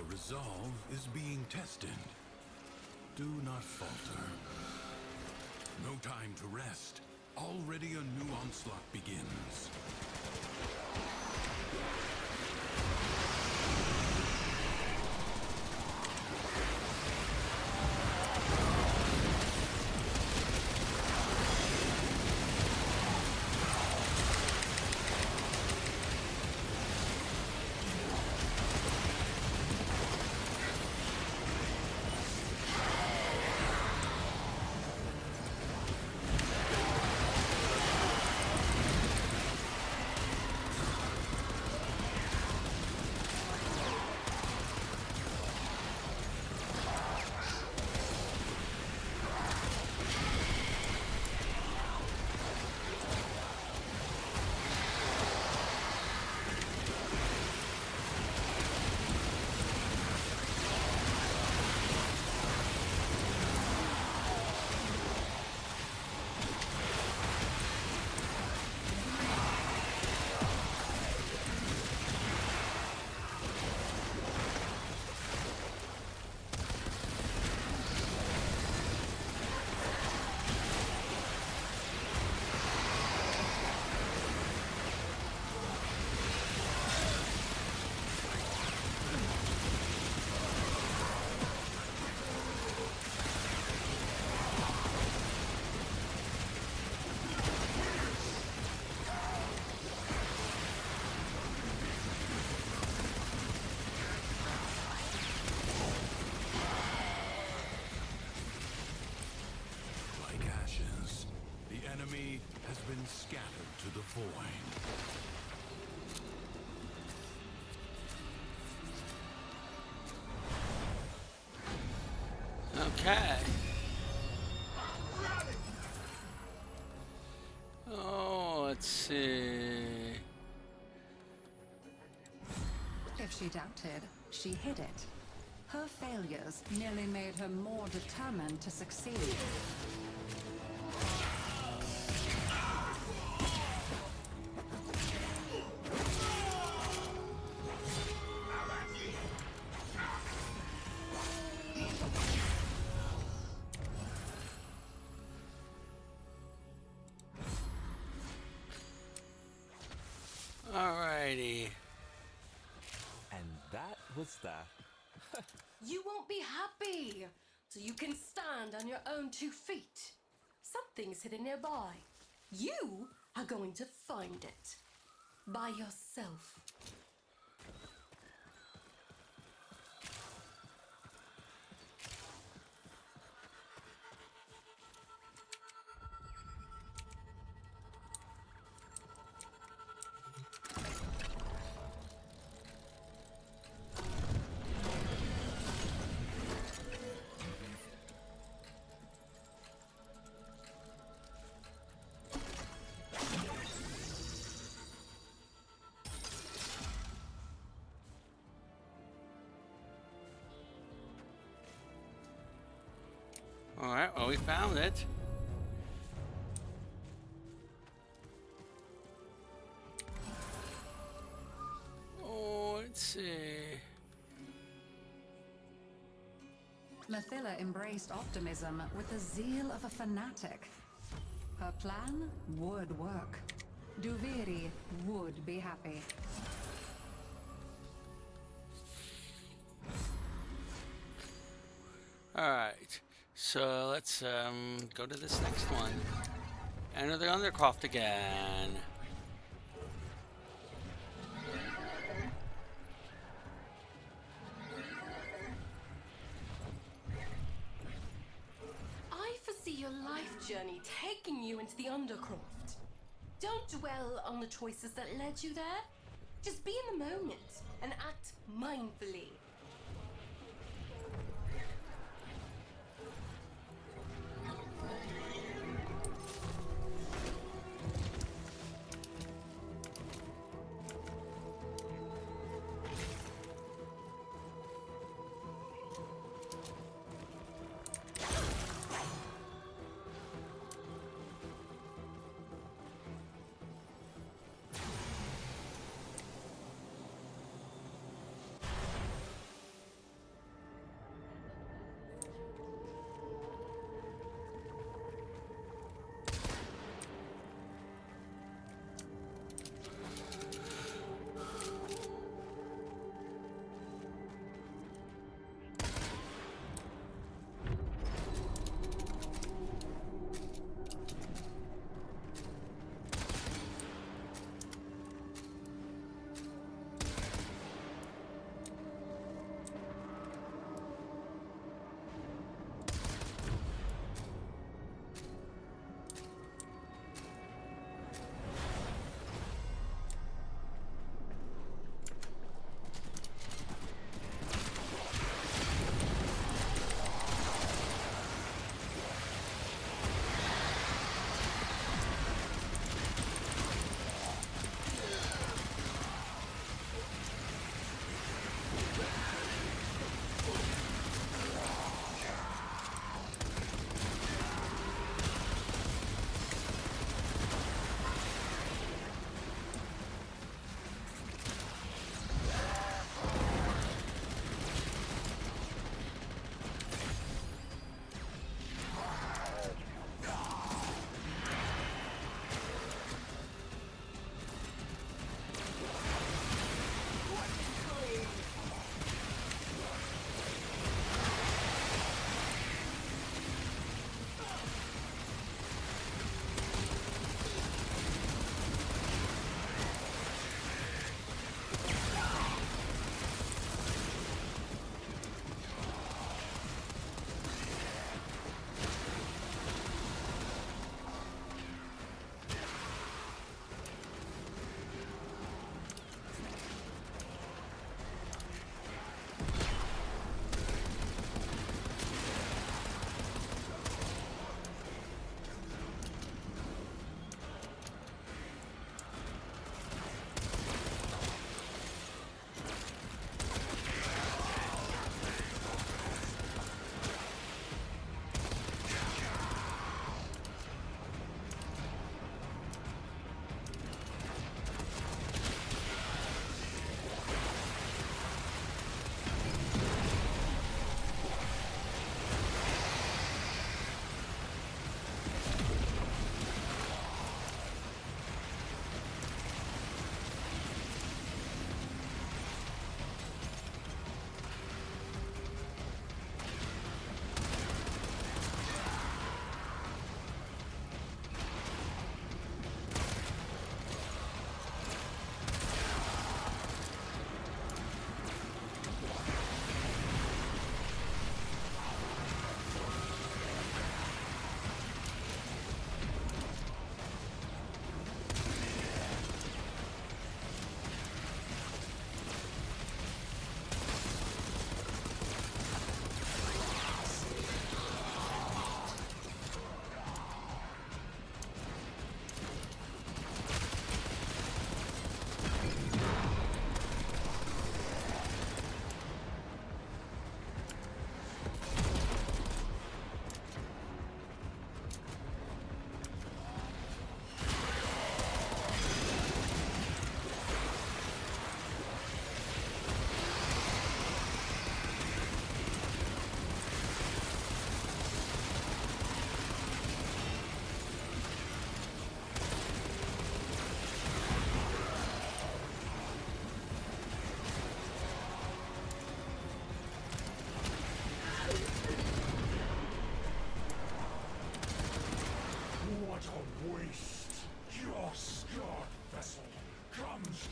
Resolve is being tested. Do not falter. No time to rest. Already a new onslaught begins. to the void. Okay. Oh, let's see. If she doubted, she hid it. Her failures nearly made her more determined to succeed. Alrighty. And that was that. You won't be happy till you can stand on your own 2 feet. Something's hidden nearby. You are going to find it. By yourself. Alright, well, we found it. Oh, let's see. Mathila embraced optimism with the zeal of a fanatic. Her plan would work. Duviri would be happy. Alright, so let's go to this next one. Enter the Undercroft again. I foresee your life journey taking you into the Undercroft. Don't dwell on the choices that led you there. Just be in the moment and act mindfully.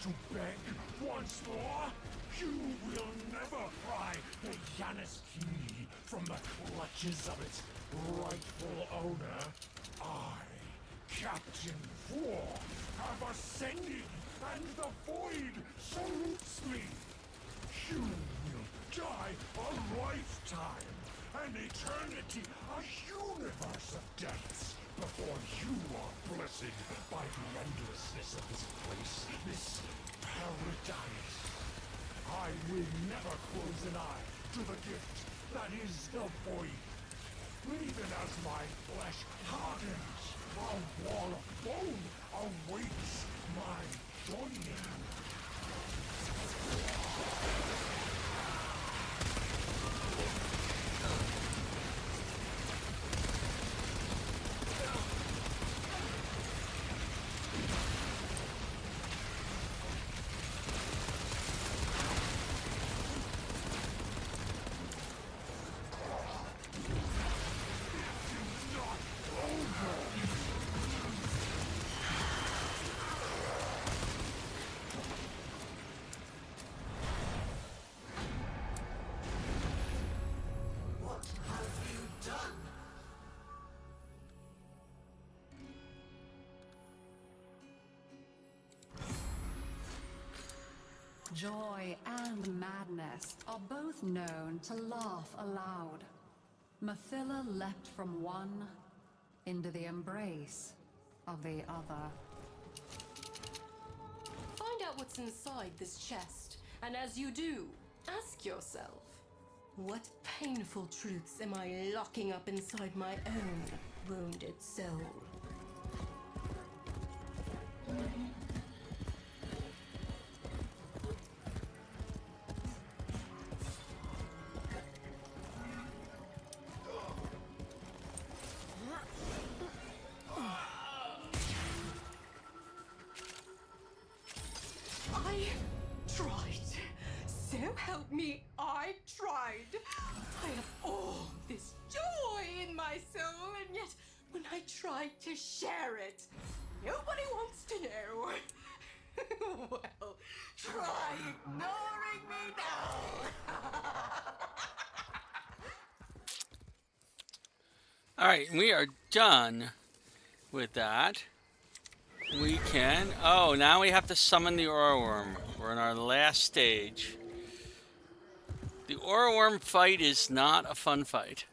to beg once more? You will never pry the Yanis-Key from the clutches of its rightful owner. I, Captain War, have ascended, and the void salutes me. You will die a lifetime, an eternity, a universe of deaths, before you are blessed by the endlessness of this place, this paradise. I will never close an eye to the gift that is the void. Even as my flesh hardens, a wall of bone awaits my joining. Joy and madness are both known to laugh aloud. Mathila leapt from one into the embrace of the other. Find out what's inside this chest, and as you do, ask yourself, what painful truths am I locking up inside my own wounded soul? I tried. So help me, I tried. I have all this joy in my soul, and yet when I tried to share it, nobody wants to know. Well, try ignoring me now. Alright, we are done with that. We can... Oh, now we have to summon the Aura Worm. We're in our last stage. The Aura Worm fight is not a fun fight.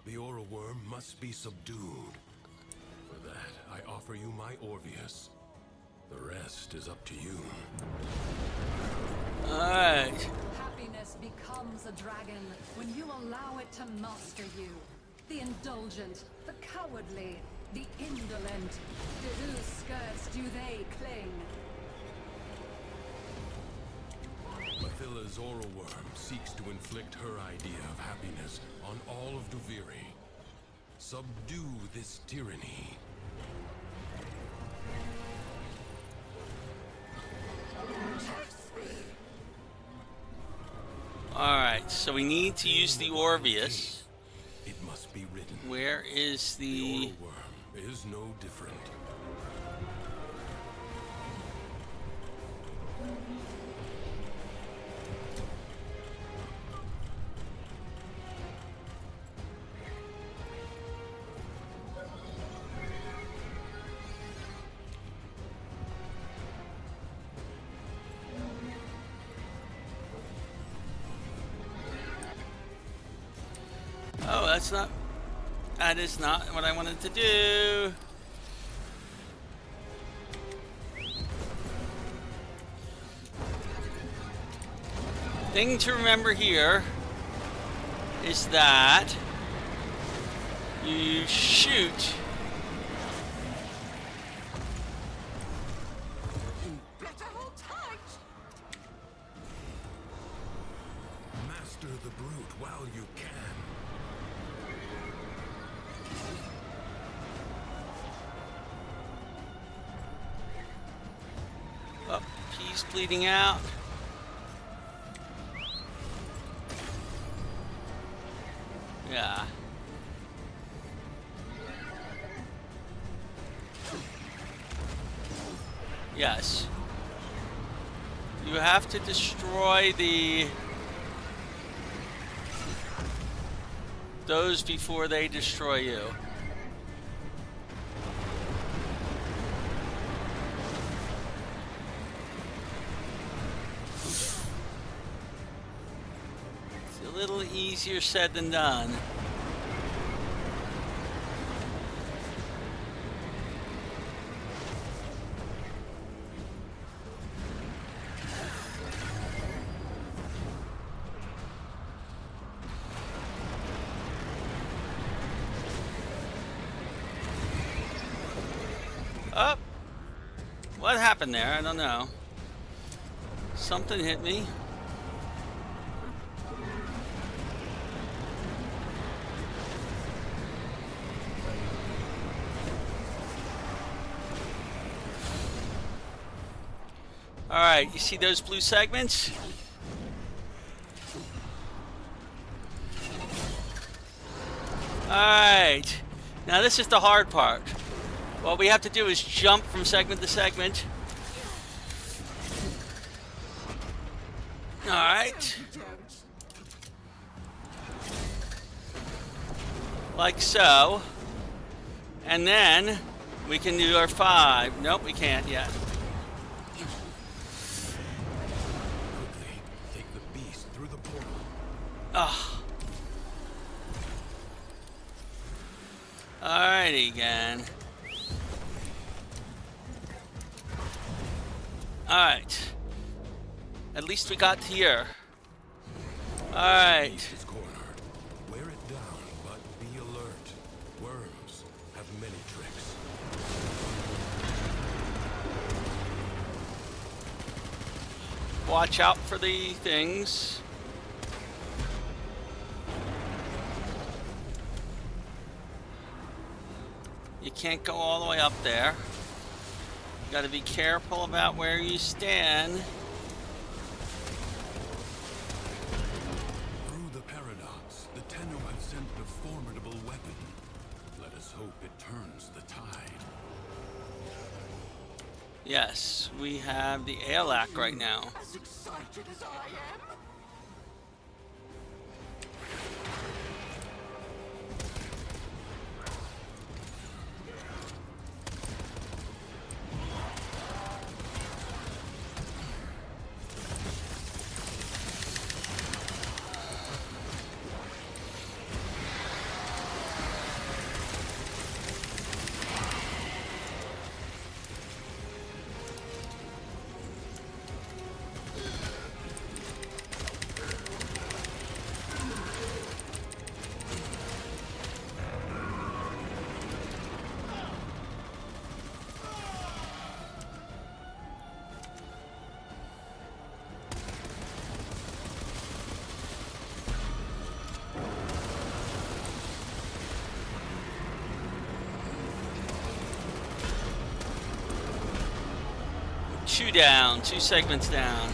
The Aura Worm must be subdued. For that, I offer you my Orvius. The rest is up to you. Alright. Happiness becomes a dragon when you allow it to master you. The indulgent, the cowardly, the indolent. To whose skirts do they cling? Mathila's Aura Worm seeks to inflict her idea of happiness on all of Duviri. Subdue this tyranny. Alright, so we need to use the Orvius. It must be written. Where is The the... Aura Worm is no different. Oh, that's not... That is not what I wanted to do. Thing to remember here is that you shoot Better hold tight. Master the brute while you can. Oh, he's bleeding out. Yeah. Yes. You have to destroy those before they destroy you. It's a little easier said than done. Oh! What happened there? I don't know. Something hit me. Alright, you see those blue segments? Alright. Now this is the hard part. What we have to do is jump from segment to segment. Alright. Like so. And then we can do our 5. Nope, we can't yet. Quickly, take the beast through the portal. Oh. Alrighty again. Alright. At least we got here. Alright. Beast is cornered. Wear it down, but be alert. Worms have many tricks. Watch out for the things. You can't go all the way up there. You gotta be careful about where you stand. Through the paradox, the Tenno have sent a formidable weapon. Let us hope it turns the tide. Yes, we have the Aelak right now. As excited as I am? Two down, 2 segments down.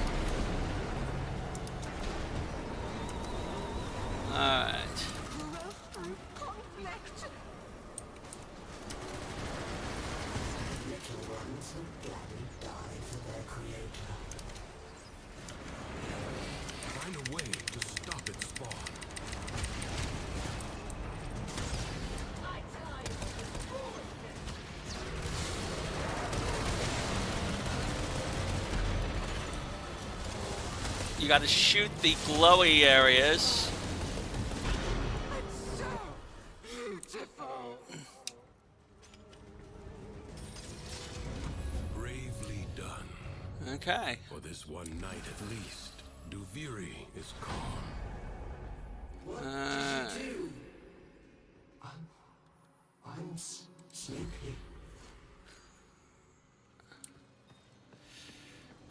Alright. Find a way to stop its spawn. You gotta shoot the glowy areas. It's so beautiful. Bravely done. Okay. For this one night at least, Duviri is calm. I'm sleepy.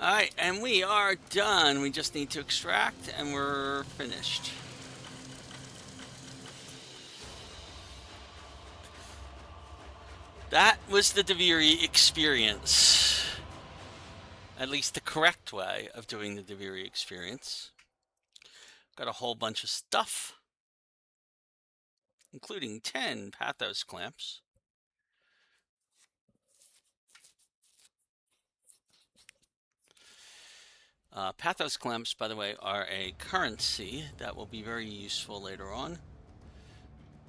Alright, and we are done. We just need to extract and we're finished. That was the Duviri experience. At least the correct way of doing the Duviri experience. Got a whole bunch of stuff. including 10 pathos clamps. Pathos clamps, by the way, are a currency that will be very useful later on.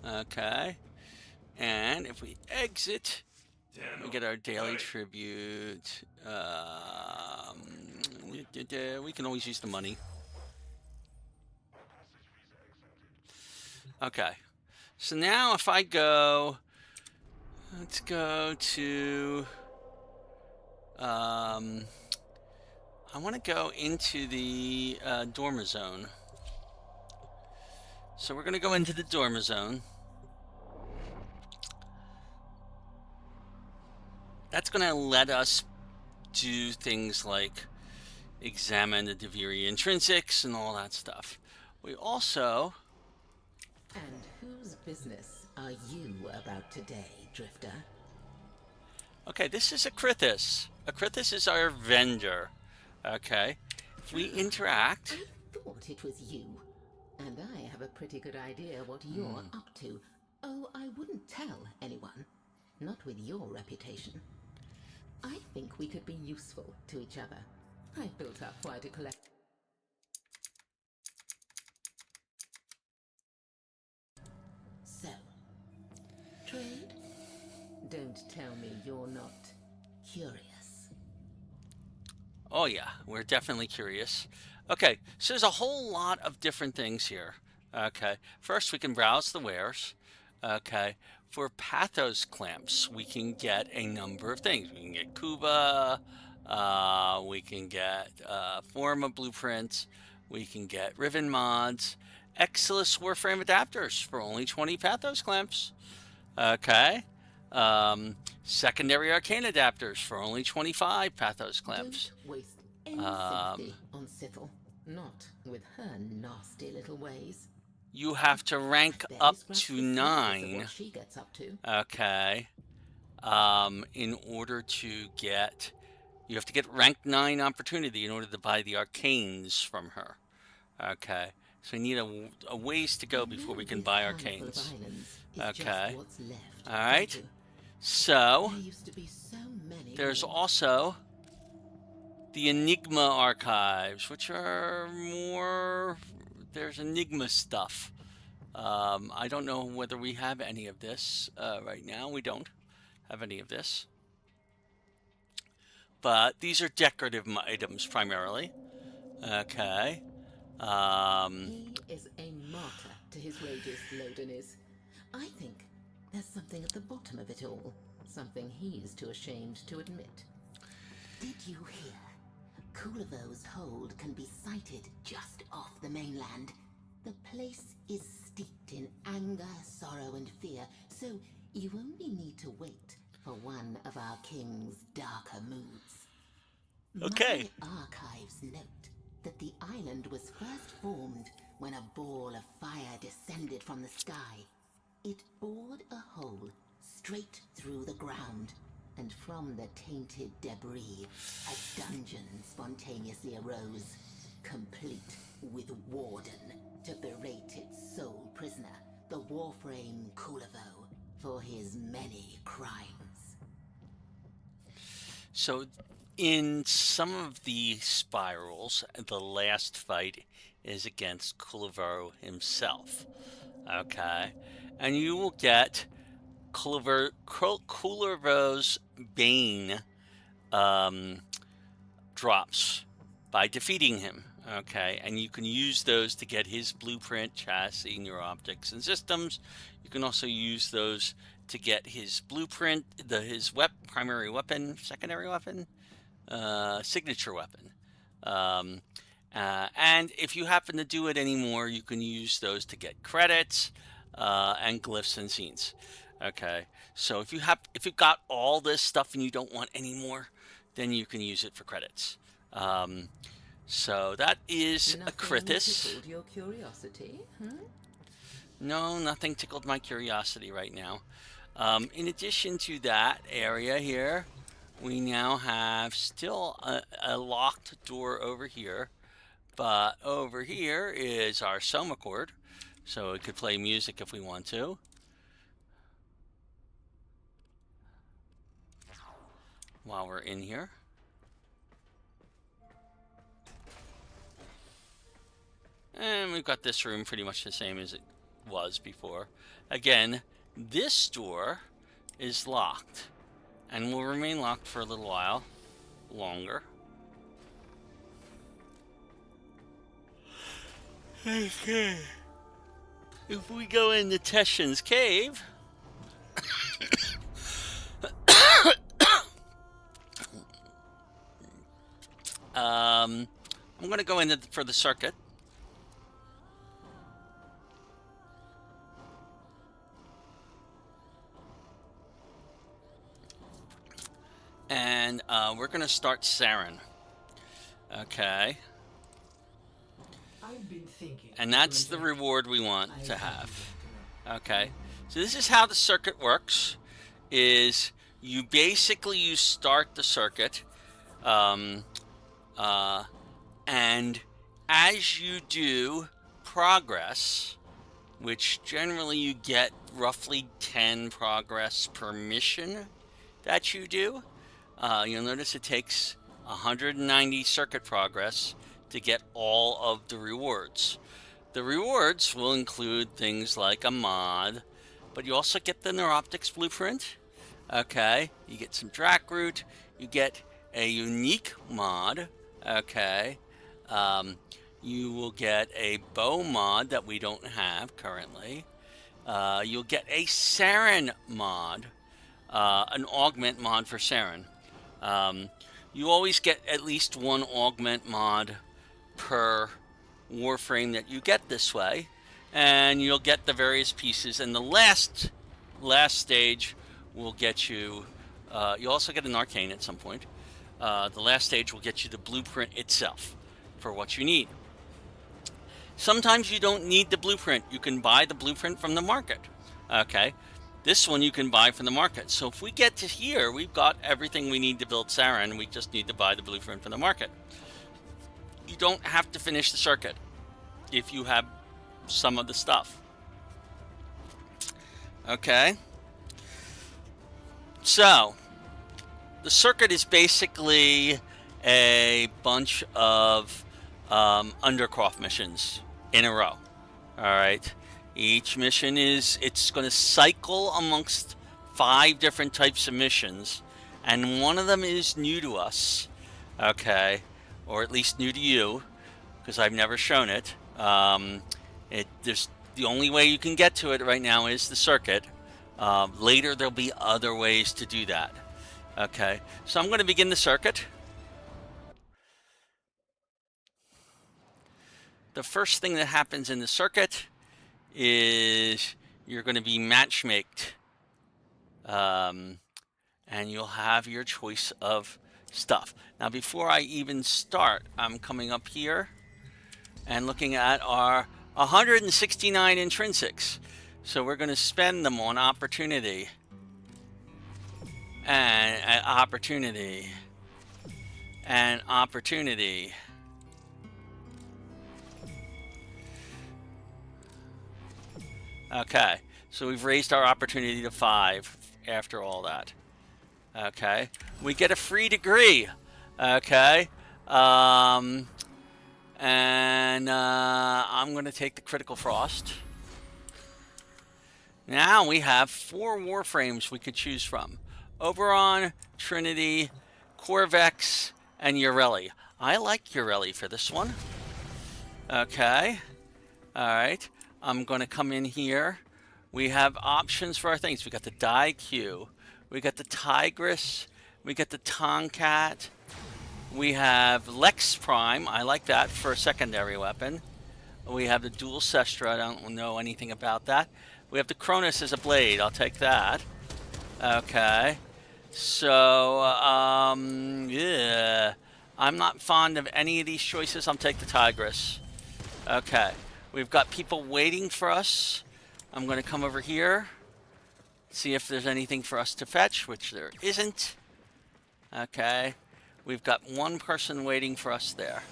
Okay. And if we exit, we get our daily tribute. We can always use the money. Okay. So now if I go, let's go to, I want to go into the dormer zone. So we're going to go into the dormer zone. That's going to let us do things like examine the Duviri intrinsics and all that stuff. We also... And whose business are you about today, Drifter? Okay, this is Akrithis. Akrithis is our vendor. Okay, if we interact... I thought it was you. And I have a pretty good idea what you're up to. Oh, I wouldn't tell anyone. Not with your reputation. I think we could be useful to each other. I've built up quite a collection. So, trade? Don't tell me you're not curious. Oh yeah, we're definitely curious. Okay, so there's a whole lot of different things here. Okay, first we can browse the wares. Okay, for pathos clamps, we can get a number of things. We can get Kuba, we can get Forma blueprints, we can get Riven mods, Exilus Warframe adapters for only 20 pathos clamps. Okay, secondary arcane adapters for only 25 pathos clamps. Don't waste any sympathy on Sithel. Not with her nasty little ways. You have to rank up to 9. What she gets up to. Okay. In order to get... You have to get rank 9 opportunity in order to buy the arcanes from her. Okay. So we need a ways to go before we can buy arcanes. Okay. Alright. So, there's also the Enigma archives, which are more... There's Enigma stuff. I don't know whether we have any of this right now. We don't have any of this. But these are decorative items primarily. Okay. He is a martyr to his wages, Loden is. I think there's something at the bottom of it all. Something he's too ashamed to admit. Did you hear? Kulivo's hold can be sighted just off the mainland. The place is steeped in anger, sorrow, and fear, so you only need to wait for one of our king's darker moods. Okay. My archives note that the island was first formed when a ball of fire descended from the sky. It bored a hole straight through the ground, and from the tainted debris, a dungeon spontaneously arose, complete with Warden to berate its sole prisoner, the Warframe Kulivo, for his many crimes. So, in some of the spirals, the last fight is against Kulivo himself. Okay? And you will get Kulivo's Bane drops by defeating him. Okay, and you can use those to get his blueprint, chassis, and your optics and systems. You can also use those to get his blueprint, his primary weapon, secondary weapon, signature weapon. And if you happen to do it anymore, you can use those to get credits and glyphs and scenes. Okay, so if you've got all this stuff and you don't want any more, then you can use it for credits. So that is Akrithis. Tickled your curiosity? No, nothing tickled my curiosity right now. In addition to that area here, we now have still a locked door over here. But over here is our Soma cord. So we could play music if we want to. While we're in here. And we've got this room pretty much the same as it was before. Again, this door is locked and will remain locked for a little while longer. Okay. If we go into Teshin's cave, I'm going to go in for the circuit. And we're going to start Saren. Okay. I've been thinking. And that's the reward we want to have. Okay. So this is how the circuit works. Is you start the circuit. And as you do progress, which generally you get roughly 10 progress per mission that you do, you'll notice it takes 190 circuit progress to get all of the rewards. The rewards will include things like a mod, but you also get the Neuroptics blueprint. Okay, you get some Drac root, you get a unique mod. Okay, you will get a bow mod that we don't have currently. You'll get a Saren mod, an augment mod for Saren. You always get at least one augment mod per Warframe that you get this way, and you'll get the various pieces. And the last stage will get you. You also get an arcane at some point. The last stage will get you the blueprint itself for what you need. Sometimes you don't need the blueprint. You can buy the blueprint from the market. Okay, this one you can buy from the market. So if we get to here, we've got everything we need to build Saren. We just need to buy the blueprint from the market. You don't have to finish the circuit if you have some of the stuff. Okay. So the circuit is basically a bunch of Undercroft missions in a row. All right. Each mission it's going to cycle amongst 5 different types of missions, and one of them is new to us. Okay. Or at least new to you, because I've never shown it. There's the only way you can get to it right now is the circuit. Later there'll be other ways to do that. Okay, so I'm going to begin the circuit. The first thing that happens in the circuit is you're going to be matchmaked. And you'll have your choice of stuff. Now, before I even start, I'm coming up here and looking at our 169 intrinsics. So we're going to spend them on opportunity. And opportunity. And opportunity. Okay, so we've raised our opportunity to 5 after all that. Okay, we get a free degree. Okay, and I'm going to take the critical frost. Now we have 4 Warframes we could choose from: Oberon, Trinity, Corvex, and Ureli. I like Ureli for this one. Okay, all right. I'm going to come in here. We have options for our things. We got the Daikyu. We got the Tigress. We got the Tomcat. We have Lex Prime. I like that for a secondary weapon. We have the Dual Sestra. I don't know anything about that. We have the Cronus as a blade. I'll take that. Okay. So, yeah. I'm not fond of any of these choices. I'll take the Tigress. Okay. We've got people waiting for us. I'm going to come over here, see if there's anything for us to fetch, which there isn't. Okay. We've got one person waiting for us there.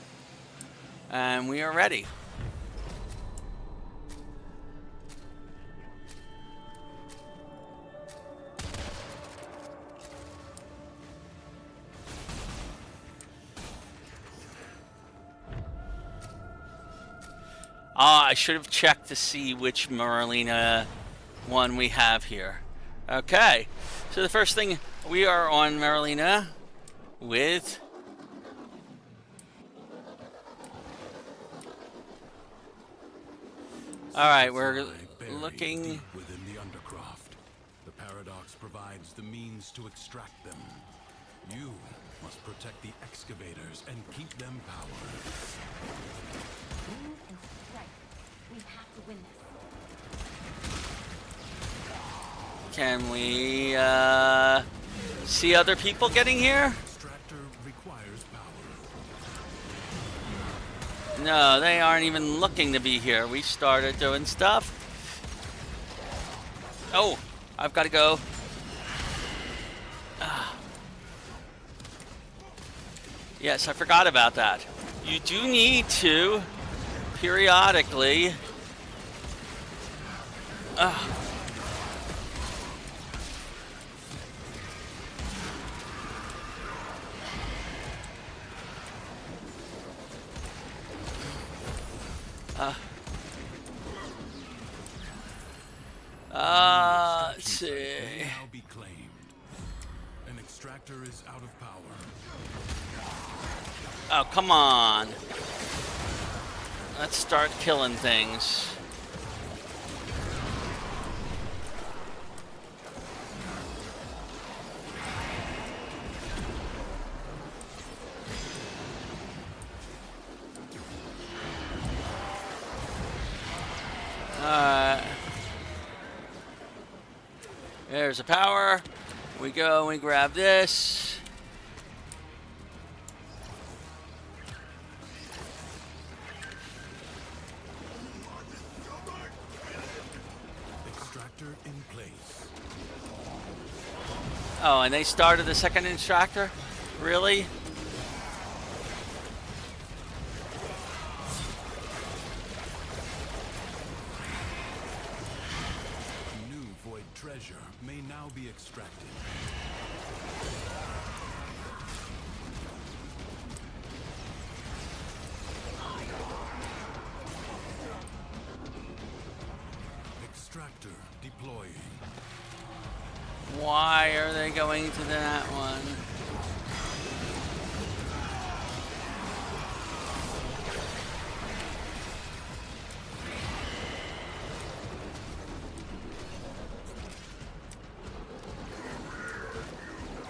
And we are ready. Ah, I should have checked to see which Marlena one we have here. Okay, so the first thing, we are on Marlena with... Alright, we're looking... Deep within the undercroft. The paradox provides the means to extract them. You must protect the excavators and keep them powered. Move and strike. We have to win this. Can we see other people getting here? Extractor requires power. No, they aren't even looking to be here. We started doing stuff. Oh, I've got to go. Yes, I forgot about that. You do need to periodically let's see. May now be claimed. An extractor is out of power. Oh, come on. Let's start killing things. There's a power. We go and we grab this. Extractor in place. Oh, and they started the second extractor? Really? New void treasure may now be extracted. Extractor deploying. Why are they going to that one?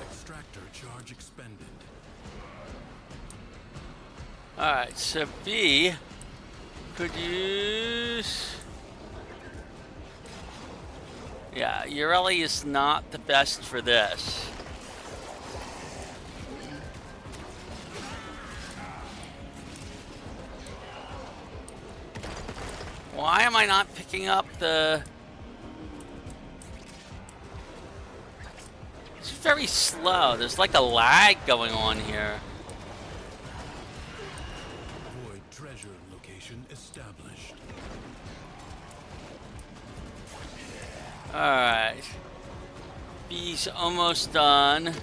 Extractor charge expended. Alright, so B could use... Yeah, Ureli is not the best for this. Why am I not picking up the... It's very slow. There's like a lag going on here. Void treasure location established. Alright. B's almost done.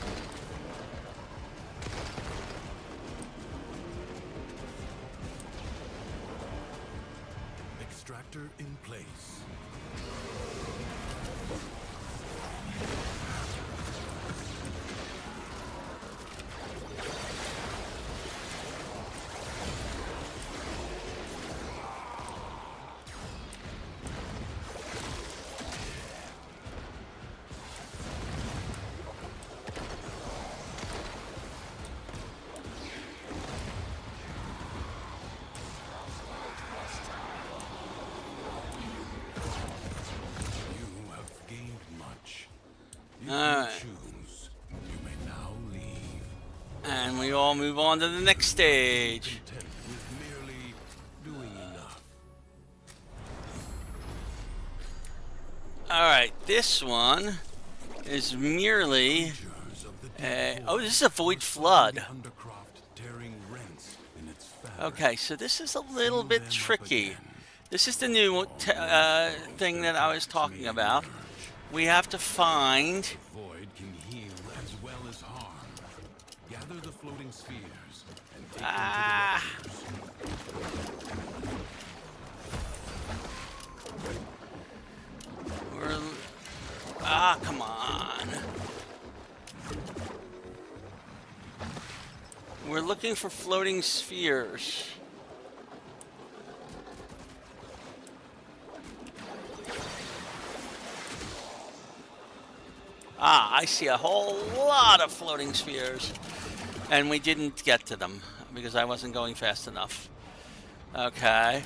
Extractor in place. You have gained much. If Alright. you choose, you may now leave. And we all move on to the next stage. Content with merely doing enough. Alright, this one is merely... Creatures of the deep oh, void this is a void the flood. undercroft tearing rents in its fabric. Okay, so this is a little Fill bit them up tricky. again. This is the new thing that I was talking about. We have to find... Void can heal as well as harm. Gather the floating spheres and take Ah. them to the Ah, come on. We're looking for floating spheres. Ah, I see a whole lot of floating spheres. And we didn't get to them because I wasn't going fast enough. Okay.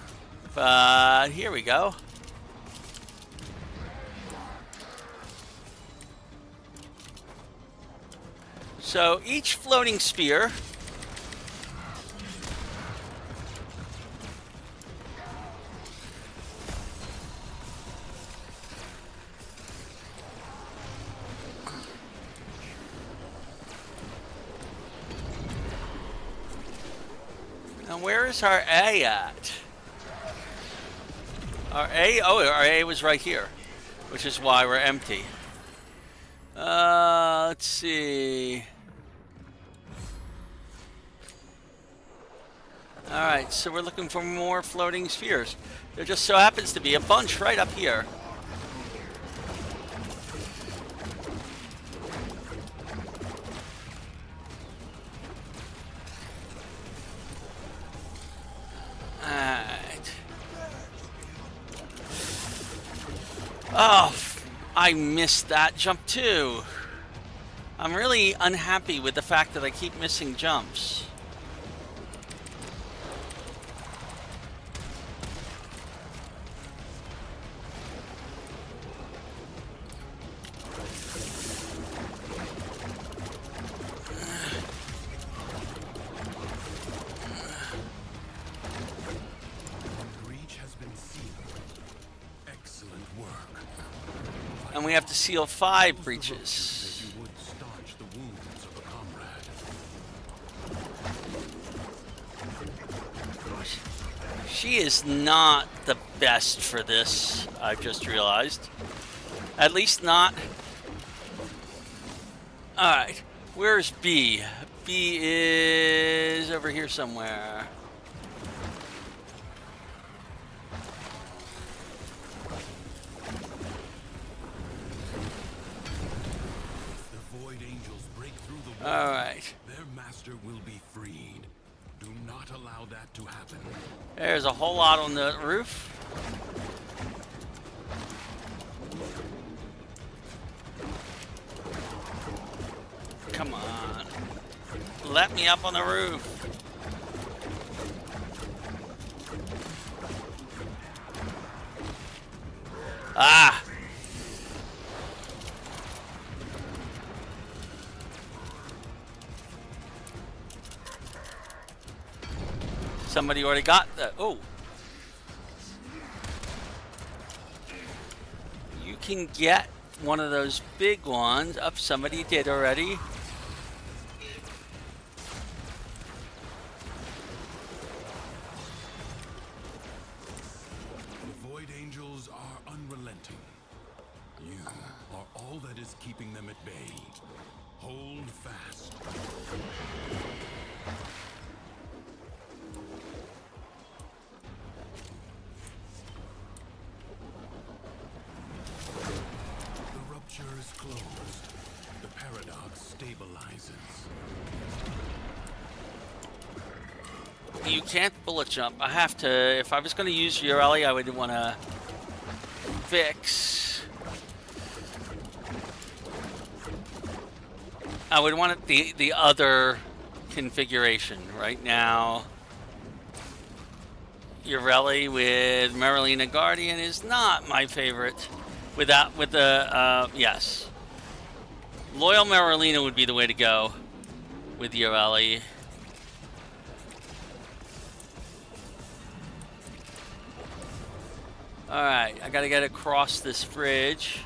But here we go. So each floating sphere now where is our A at? Our A was right here, which is why we're empty. Let's see. Alright, so we're looking for more floating spheres. There just so happens to be a bunch right up here. Alright. Oh, I missed that jump too. I'm really unhappy with the fact that I keep missing jumps. And we have to seal 5 breaches. She is not the best for this, I've just realized. At least not. Alright, where's B? B is over here somewhere. All right. Their master will be freed. Do not allow that to happen. There's a whole lot on the roof. Come on. Let me up on the roof. Ah! Somebody already got that. Oh. You can get one of those big ones. Up, somebody did already. The Void Angels are unrelenting. You are all that is keeping them at bay. Hold fast. Is closed. The paradox stabilizes. You can't bullet jump. I have to. If I was going to use Ureli, I would want to fix. I would want it the other configuration right now. Ureli with Marilina Guardian is not my favorite. With the yes, Loyal Marilina would be the way to go with Ureli. All right, I gotta get across this bridge.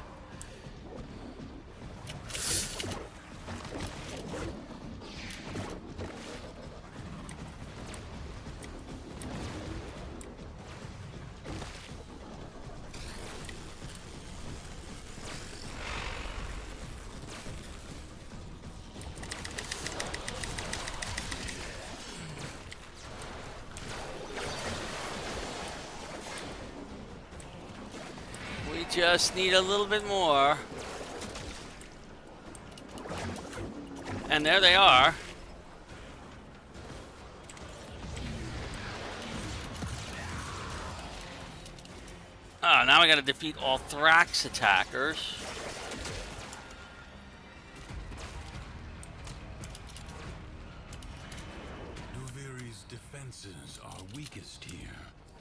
Just need a little bit more. And there they are. Oh, now I gotta defeat all Thrax attackers. Duviri's defenses are weakest here.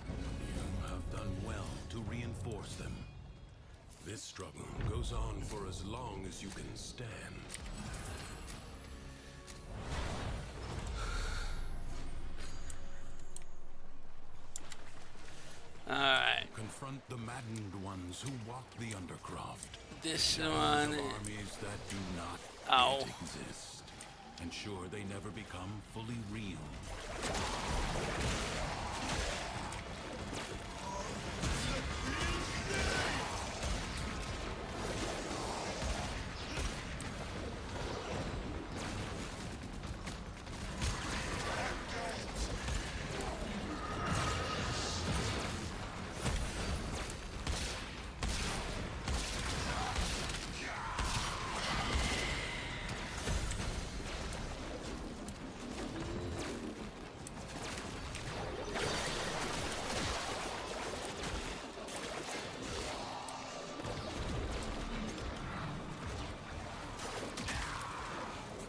You have done well to reinforce them. This struggle goes on for as long as you can stand. Alright. Confront the maddened ones who walk the Undercroft. This Those one. armies that do not Ow. yet exist. Ensure they never become fully real.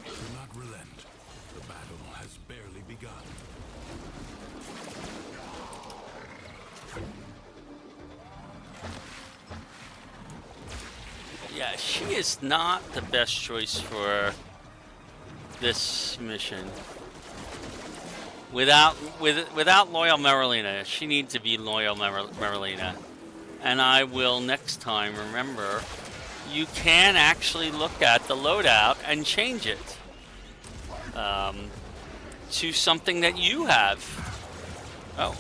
Do not relent. The battle has barely begun. Yeah, she is not the best choice for this mission. Without loyal Marilena, she needs to be loyal Marilena. And I will next time remember, you can actually look at the loadout and change it to something that you have. Oh.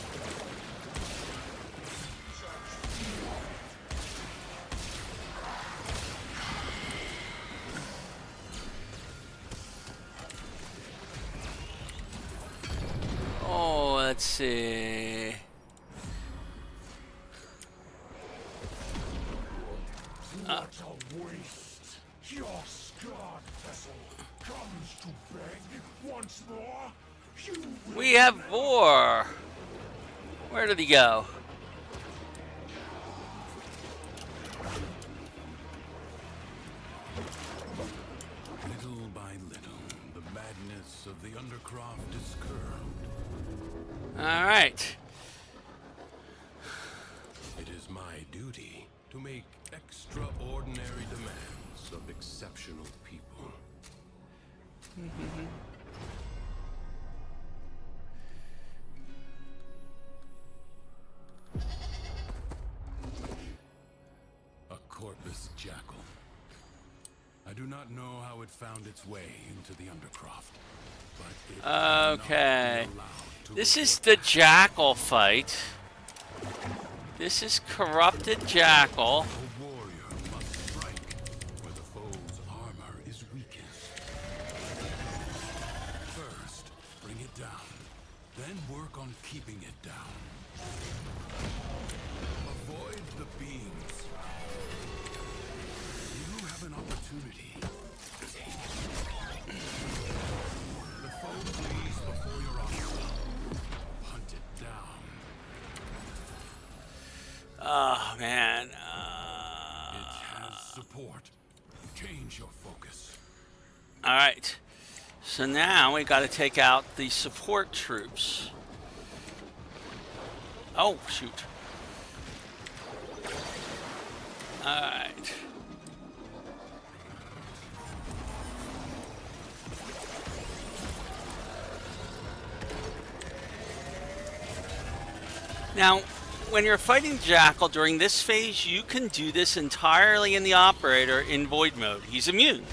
Oh, let's see. What a waste! Your scarred vessel comes to beg once more. You will We have Vor. Where did he go? Little by little, the madness of the Undercroft is curbed. All right. It is my duty to make extraordinary demands of exceptional people. A corpus jackal. I do not know how it found its way into the Undercroft, but it cannot be Okay. allowed to This is report the Jackal fight. This is corrupted Jackal. A warrior must strike where the foe's armor is weakest. First, bring it down. Then work on keeping it down. Avoid the beams. You have an opportunity. The foe flees before your eyes. Hunt it down. Oh, man. It has support. Change your focus. All right. So now we got to take out the support troops. Oh, shoot. All right. Now, when you're fighting Jackal during this phase, you can do this entirely in the operator in void mode. He's immune.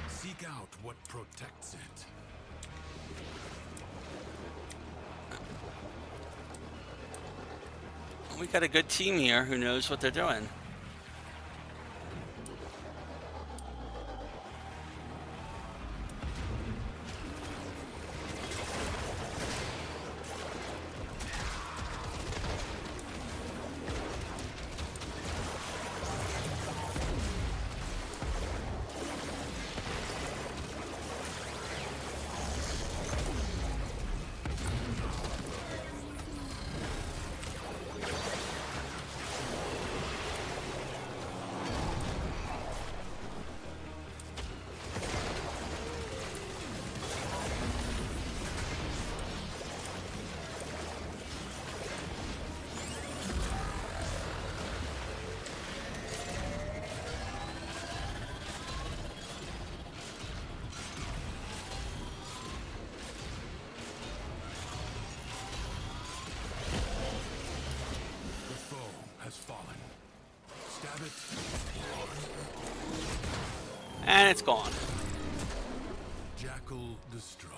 Seek out what protects it. We got a good team here who knows what they're doing. The foe has fallen. Stab it. And it's gone. Jackal destroyed.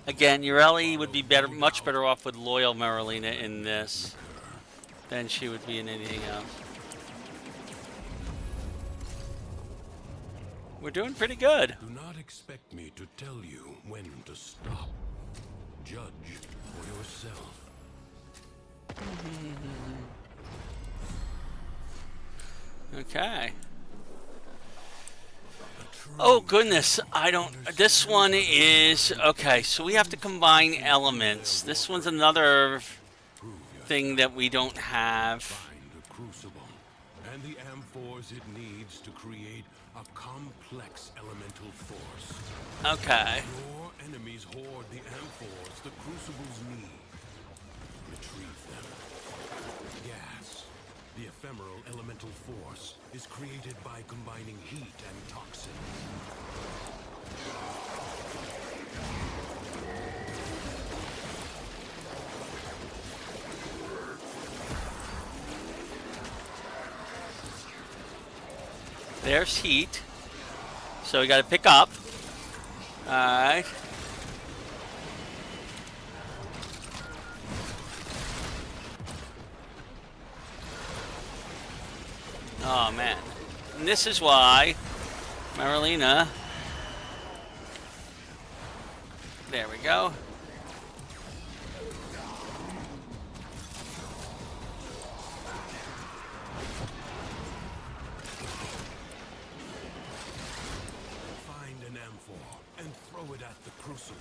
Again, Ureli would be better, much better off with loyal Marlena in this than she would be in anything else. We're doing pretty good. Do not expect me to tell you when to stop. Judge for yourself. Okay. Oh goodness, I don't. This one is okay. So we have to combine elements. This one's another thing that we don't have. Find the crucible and the amphors it needs to create a complex elemental force. Okay. Your enemies hoard the amphors the crucibles need. Retrieve them. Gas, the ephemeral elemental force, is created by combining heat and toxins. There's heat. So we got to pick up. All right. Oh man. And this is why Marlena. There we go. Find an amphor and throw it at the crucible.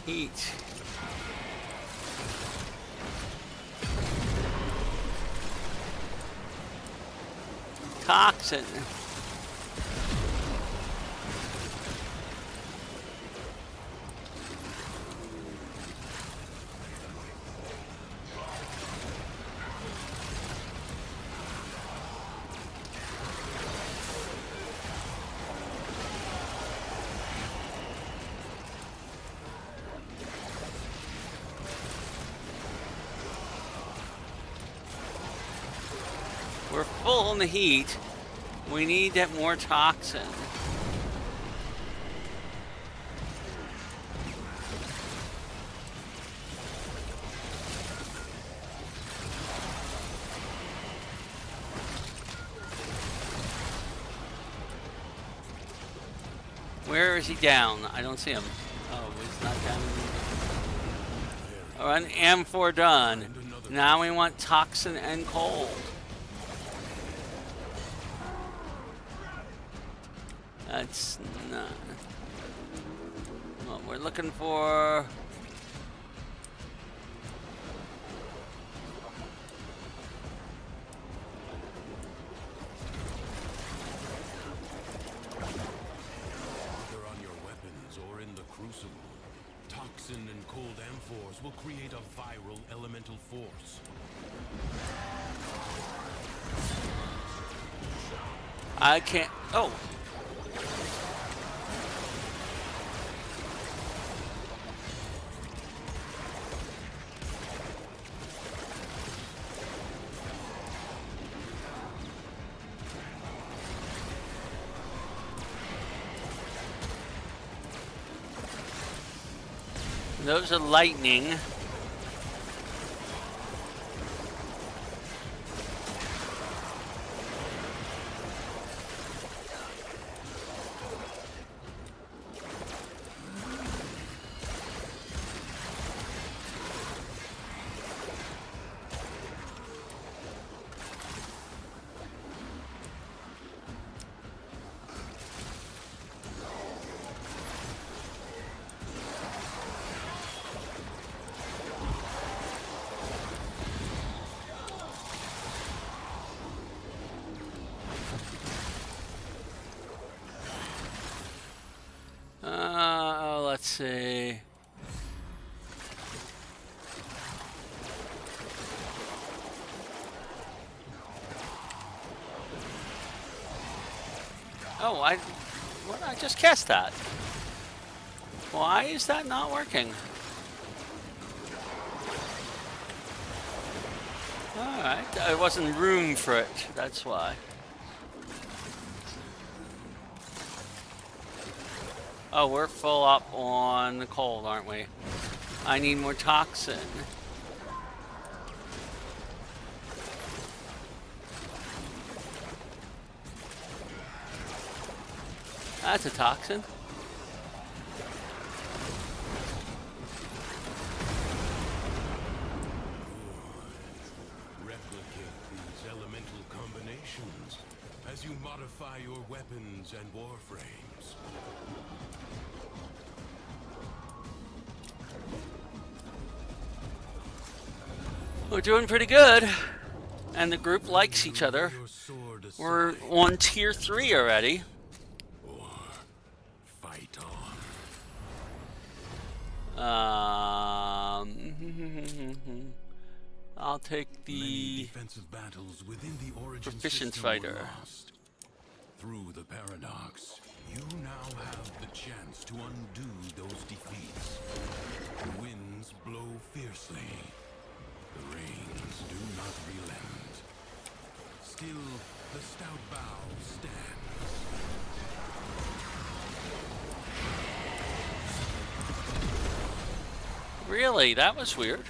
Heat. Toxin. We're full on the heat. We need that more toxin. Where is he down? I don't see him. Oh, he's not down. All right, amphor done. Now we want toxin and cold. That's not what we're looking for. Whether on your weapons or in the crucible, toxin and cold amphors will create a viral elemental force. I can't. Oh. Those are lightning. Let's see. Oh, I just cast that. Why is that not working? Alright, there wasn't room for it, that's why. Oh, we're full up on the cold, aren't we? I need more toxin. That's a toxin. Replicate these elemental combinations as you modify your weapons and warframes. We're doing pretty good. And the group likes each other. Your sword aside, We're on tier 3 already. or fight on. I'll take Many the defensive battles within the origin proficient system were fighter. lost. Through the paradox, you now have the chance to undo those defeats. The winds blow fiercely. The rains do not relent. Still, the stout bow stands. Really? That was weird.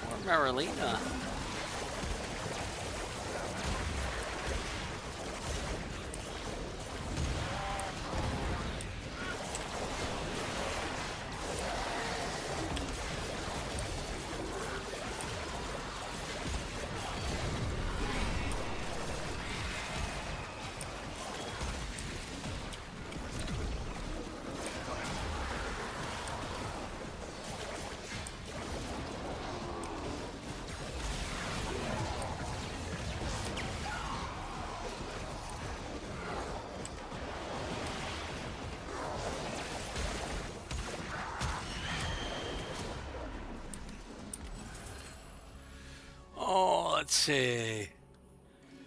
Or Marilena. Let's see.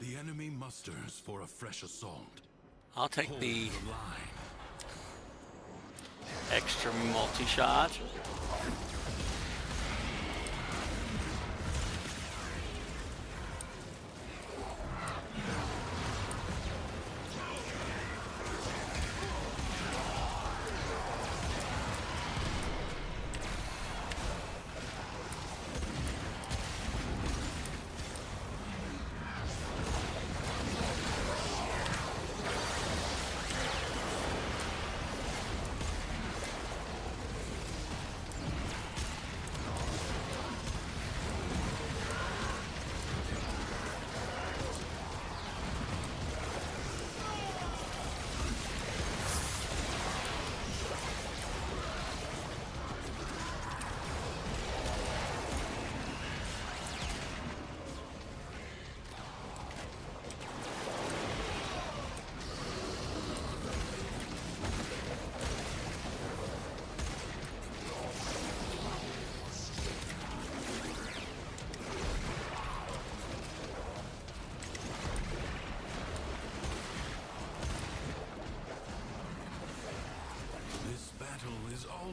The enemy musters for a fresh assault. I'll take Hold the the line. extra multi-shot.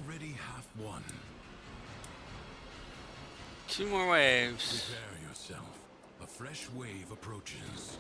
Already half won. 2 more waves. Prepare yourself. A fresh wave approaches.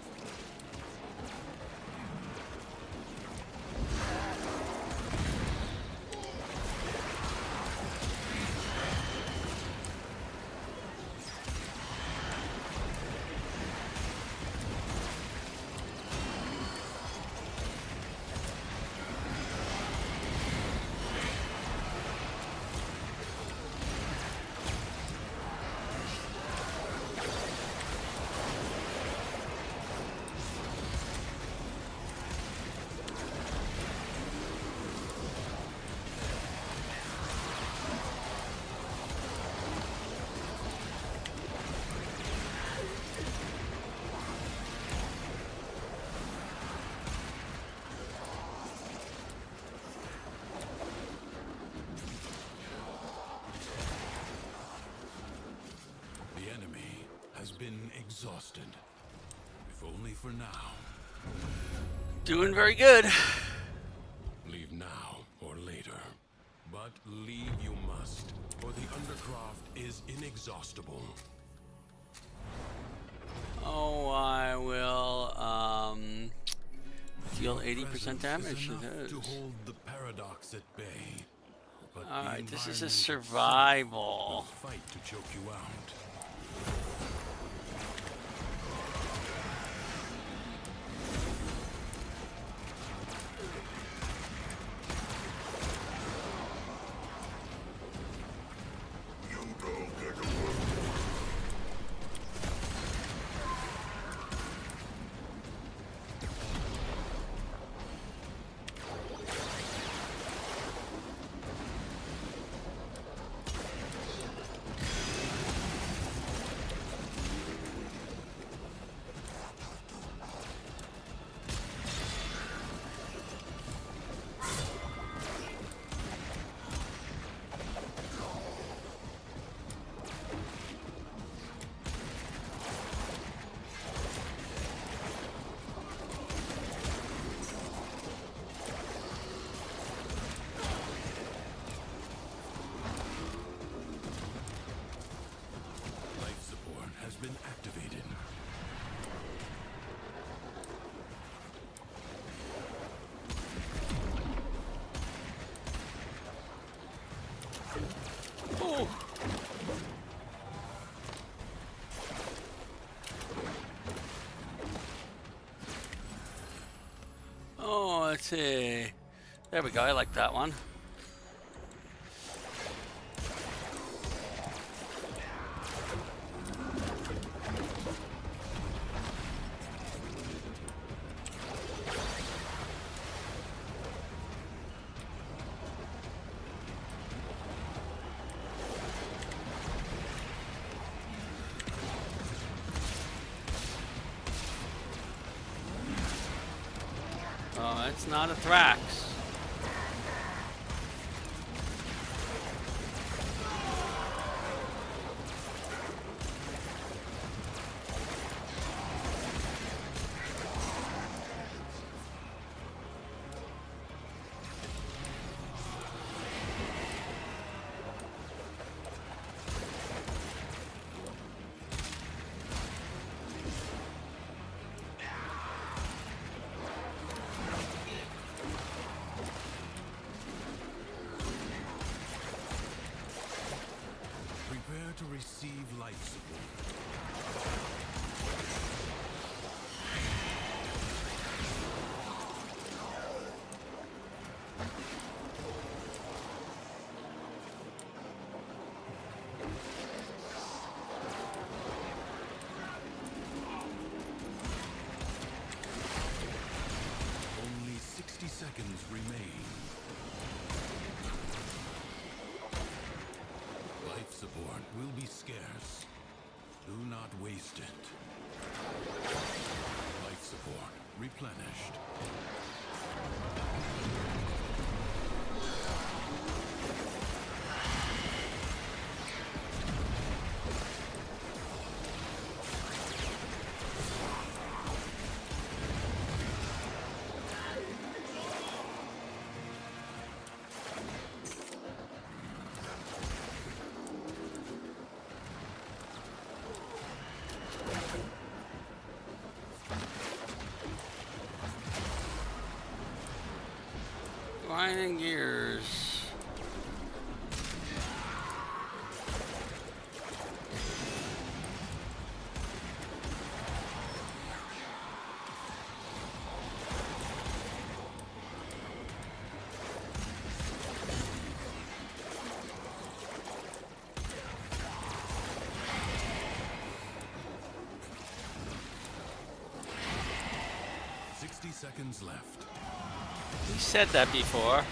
has been exhausted. If only for now. Doing very good. Leave now or later. But leave you must, for the Undercroft is inexhaustible. Oh, I will deal Your 80% presence damage is to enough those. to hold the paradox at bay. But the Alright, this is a environment survival. will fight to choke you out. Life support has been activated. Oh. Oh, let's see. There we go. I like that one. Oh, it's not a Thrax. Prepare to receive life support. Only 60 seconds remain. Life support will be scarce. Do not waste it. Life support replenished. Grinding gears. Seconds left. He said that before.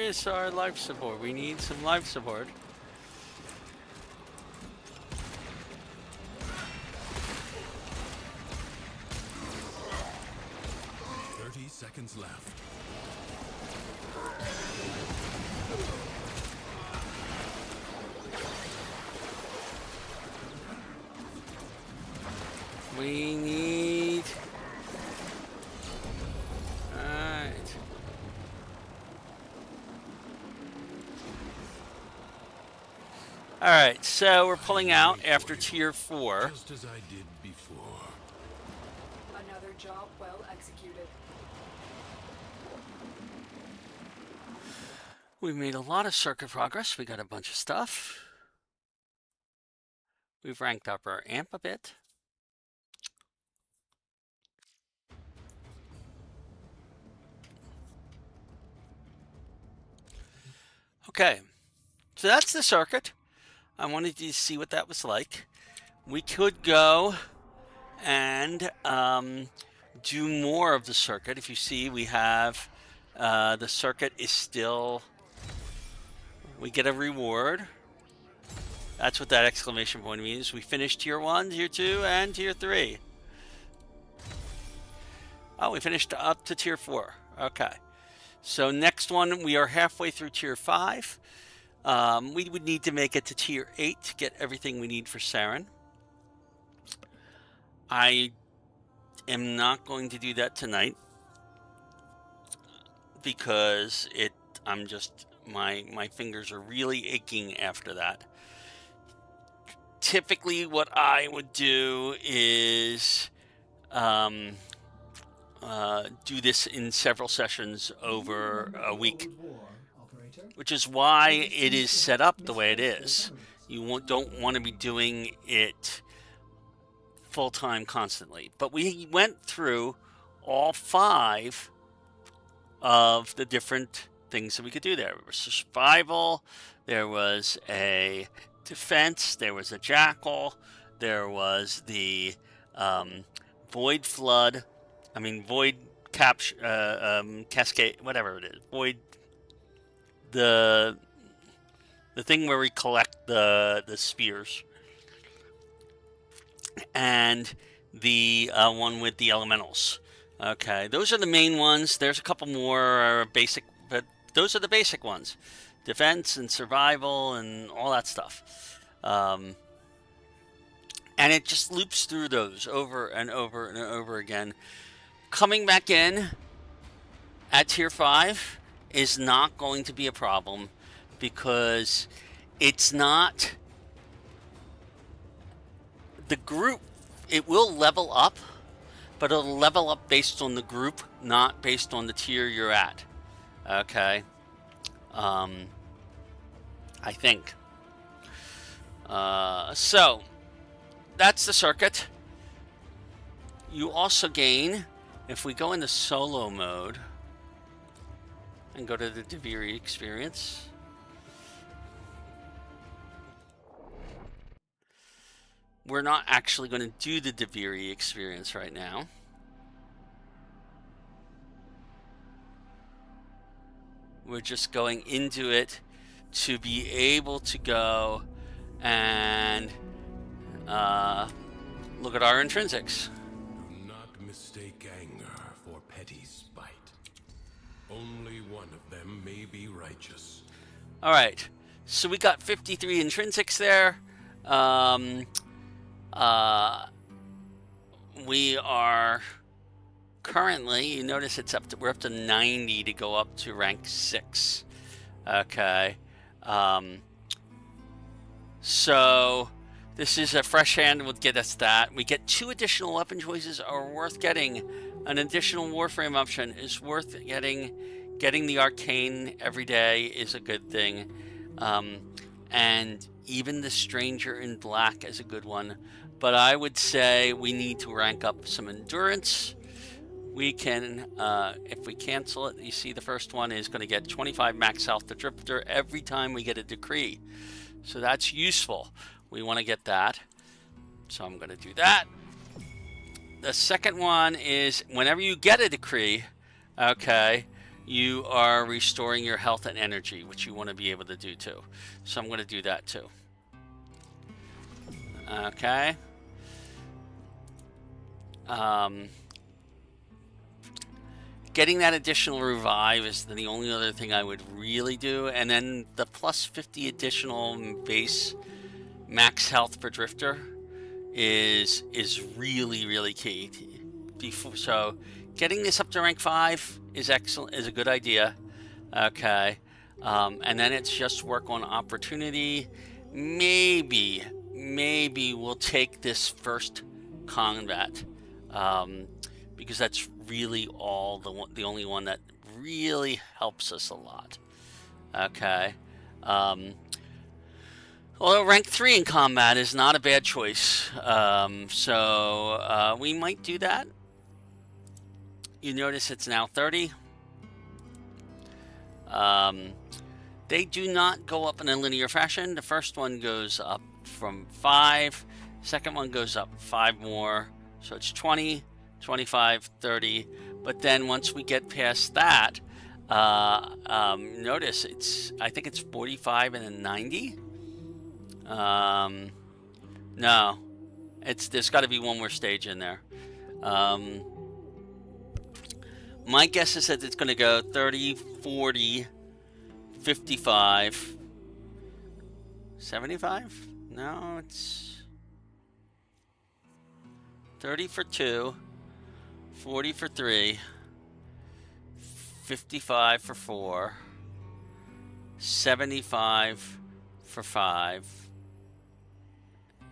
is our life support? We need some life support. Seconds left. We need... Alright. Alright, so we're pulling out after tier 4. Just as I did before. Another job well executed. We made a lot of circuit progress. We got a bunch of stuff. We've ranked up our amp a bit. Okay, so that's the circuit. I wanted you to see what that was like. We could go and do more of the circuit. If you see, we have the circuit is still... We get a reward. That's what that exclamation point means. We finished tier 1, tier 2, and tier 3. Oh, we finished up to tier 4. Okay. So next one, we are halfway through tier 5. We would need to make it to tier 8 to get everything we need for Saren. I am not going to do that tonight because I'm just... My fingers are really aching after that. Typically, what I would do is do this in several sessions over a week, which is why it is set up the way it is. You don't want to be doing it full-time constantly. But we went through all 5 of the different things that we could do there. There was survival, there was a defense, there was a jackal, there was the void flood, void cascade, whatever it is, void, the thing where we collect the spears, and the one with the elementals. Okay, those are the main ones. There's a couple more basic, but those are the basic ones. Defense and survival and all that stuff. And it just loops through those over and over and over again. Coming back in at tier 5 is not going to be a problem because it's not... The group, it will level up, but it'll level up based on the group, not based on the tier you're at. Okay? I think. So, that's the circuit. You also gain, if we go into solo mode and go to the Duviri experience, we're not actually going to do the Duviri experience right now. We're just going into it to be able to go and look at our intrinsics. Do not mistake anger for petty spite. Only one of them may be righteous. All right, so we got 53 intrinsics there. We are currently, you notice we're up to 90 to go up to rank 6. Okay. So this is a fresh hand would get us that. We get 2 additional weapon choices are worth getting. An additional Warframe option is worth getting. Getting the arcane every day is a good thing. And even the Stranger in Black is a good one. But I would say we need to rank up some endurance. We can, if we cancel it, you see the first one is going to get 25 max health to Drifter every time we get a decree. So that's useful. We want to get that. So I'm going to do that. The second one is whenever you get a decree, okay, you are restoring your health and energy, which you want to be able to do too. So I'm going to do that too. Okay. Getting that additional revive is the only other thing I would really do. And then the plus 50 additional base max health per drifter is really, really key. So getting this up to rank 5 is excellent, is a good idea. Okay. And then it's just work on opportunity. Maybe we'll take this first combat. Because that's really the only one that really helps us a lot. Okay. Although rank 3 in combat is not a bad choice. So we might do that. You notice it's now 30. They do not go up in a linear fashion. The first one goes up from 5. Second one goes up 5 more. So it's 20, 25, 30. But then once we get past that, notice I think it's 45 and then 90. No, there's got to be one more stage in there. My guess is that it's going to go 30, 40, 55, 75? No, it's 30 for 2, 40 for 3, 55 for 4, 75 for 5,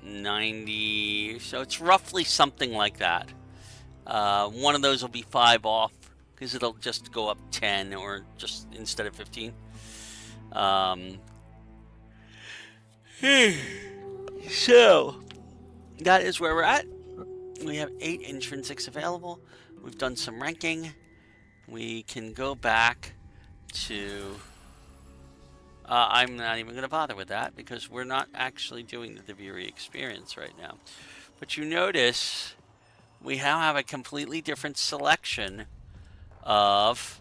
90. So it's roughly something like that. One of those will be 5 off because it'll just go up 10 or just instead of 15. So that is where we're at. We have 8 intrinsics available. We've done some ranking. We can go back to... I'm not even going to bother with that because we're not actually doing the Duviri experience right now. But you notice we now have a completely different selection of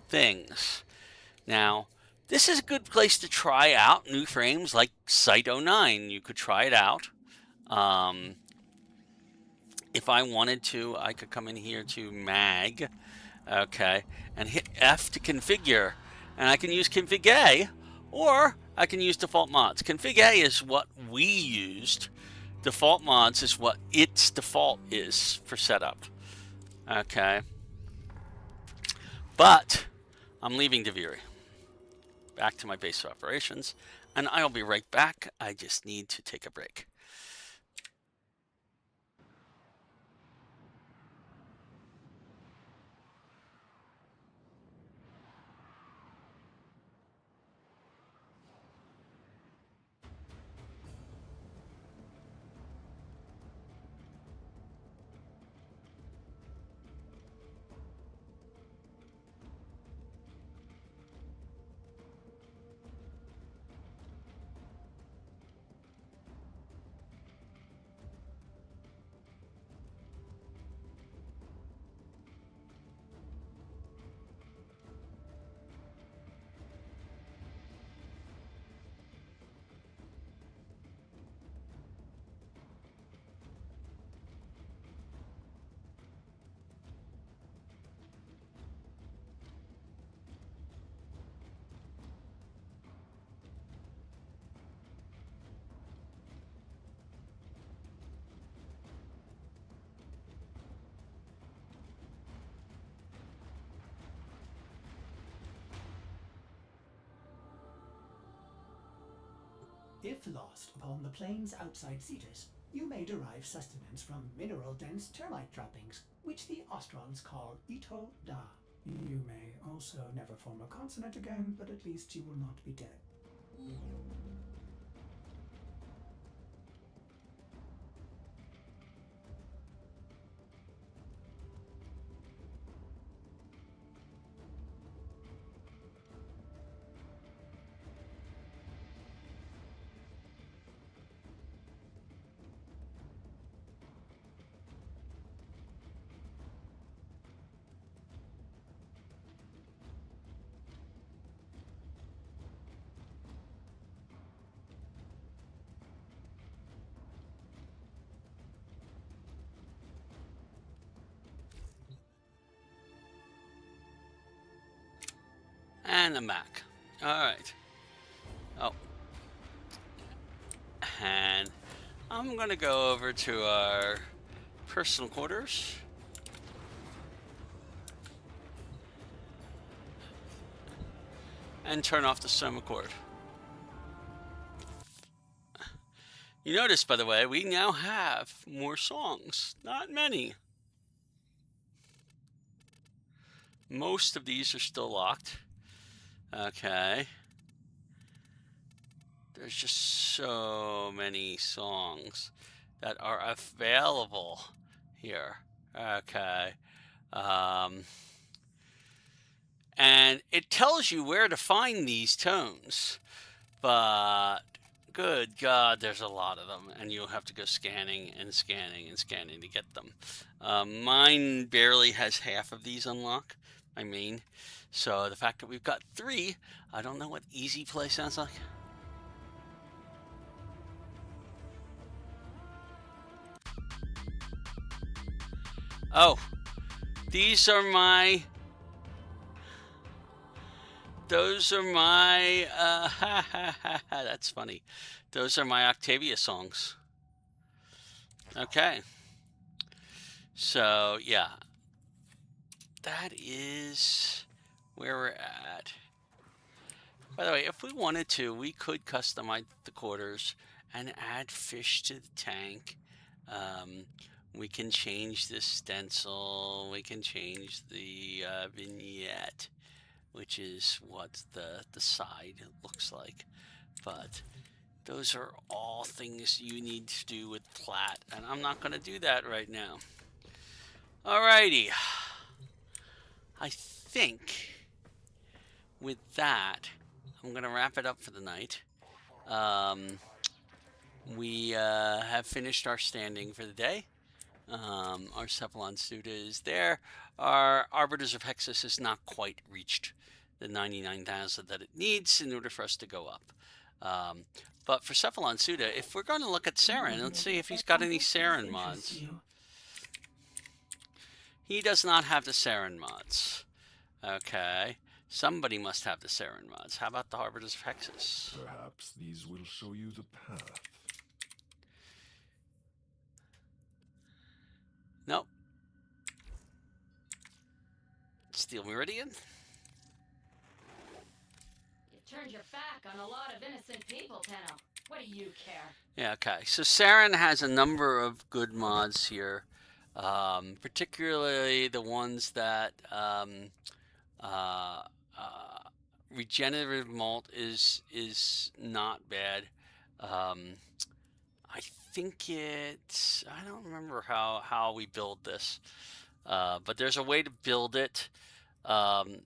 things. Now, this is a good place to try out new frames like Site 09. You could try it out. If I wanted to, I could come in here to Mag, okay, and hit F to configure. And I can use config A, or I can use default mods. Config A is what we used. Default mods is what its default is for setup. Okay. But I'm leaving Duviri. Back to my base of operations. And I'll be right back. I just need to take a break. If lost upon the plains outside Cetus, you may derive sustenance from mineral-dense termite droppings, which the Ostrons call Ito Da. You may also never form a consonant again, but at least you will not be dead. And I'm back. Alright. Oh. And I'm gonna go over to our personal quarters. And turn off the soma cord. You notice, by the way, we now have more songs. Not many. Most of these are still locked. Okay. There's just so many songs that are available here. Okay. And it tells you where to find these tones, but good God, there's a lot of them, and you'll have to go scanning and scanning and scanning to get them. Mine barely has half of these unlocked, I mean. So the fact that we've got 3, I don't know what easy play sounds like. Oh, these are my... Those are my, that's funny. Those are my Octavia songs. Okay. So, yeah. That is where we're at. By the way, if we wanted to, we could customize the quarters and add fish to the tank. We can change the stencil. We can change the vignette, which is what the side looks like. But those are all things you need to do with Plat, and I'm not going to do that right now. Alrighty. I think with that, I'm going to wrap it up for the night. We have finished our standing for the day. Our Cephalon Suda is there. Our Arbiters of Hexus has not quite reached the 99,000 that it needs in order for us to go up. But for Cephalon Suda, if we're going to look at Saren, let's see if he's got any Saren mods. He does not have the Saren mods. Okay. Somebody must have the Saren mods. How about the Arbiters of Hexus? Perhaps these will show you the path. Nope. Steel Meridian. You turned your back on a lot of innocent people, Tenno. What do you care? Yeah, okay. So Saren has a number of good mods here. Particularly the ones that regenerative malt is not bad. I think it's... I don't remember how we build this. But there's a way to build it. Saren,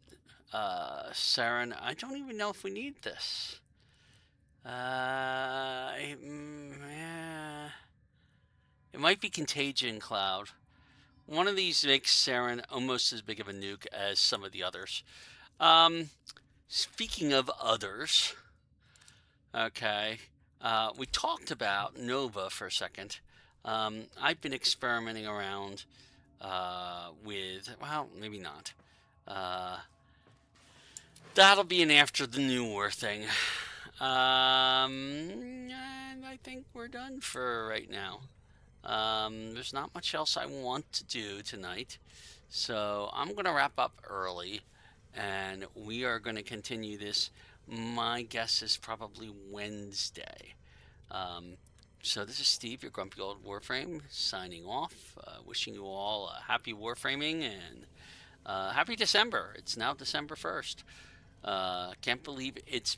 I don't even know if we need this. Yeah. It might be Contagion Cloud. One of these makes Saren almost as big of a nuke as some of the others. Speaking of others, okay, we talked about Nova for a second. I've been experimenting around with, well, maybe not. That'll be an after the new war thing. And I think we're done for right now. There's not much else I want to do tonight, so I'm going to wrap up early, and we are going to continue this. My guess is probably Wednesday. So this is Steve, your grumpy old Warframe, signing off, wishing you all a happy Warframing and happy December. It's now December 1st. Can't believe it's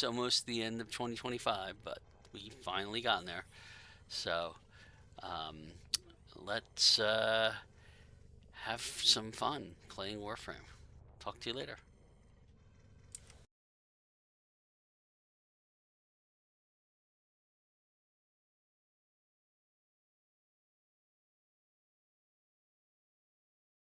almost the end of 2025, but we finally gotten there. So let's have some fun playing Warframe. Talk to you later.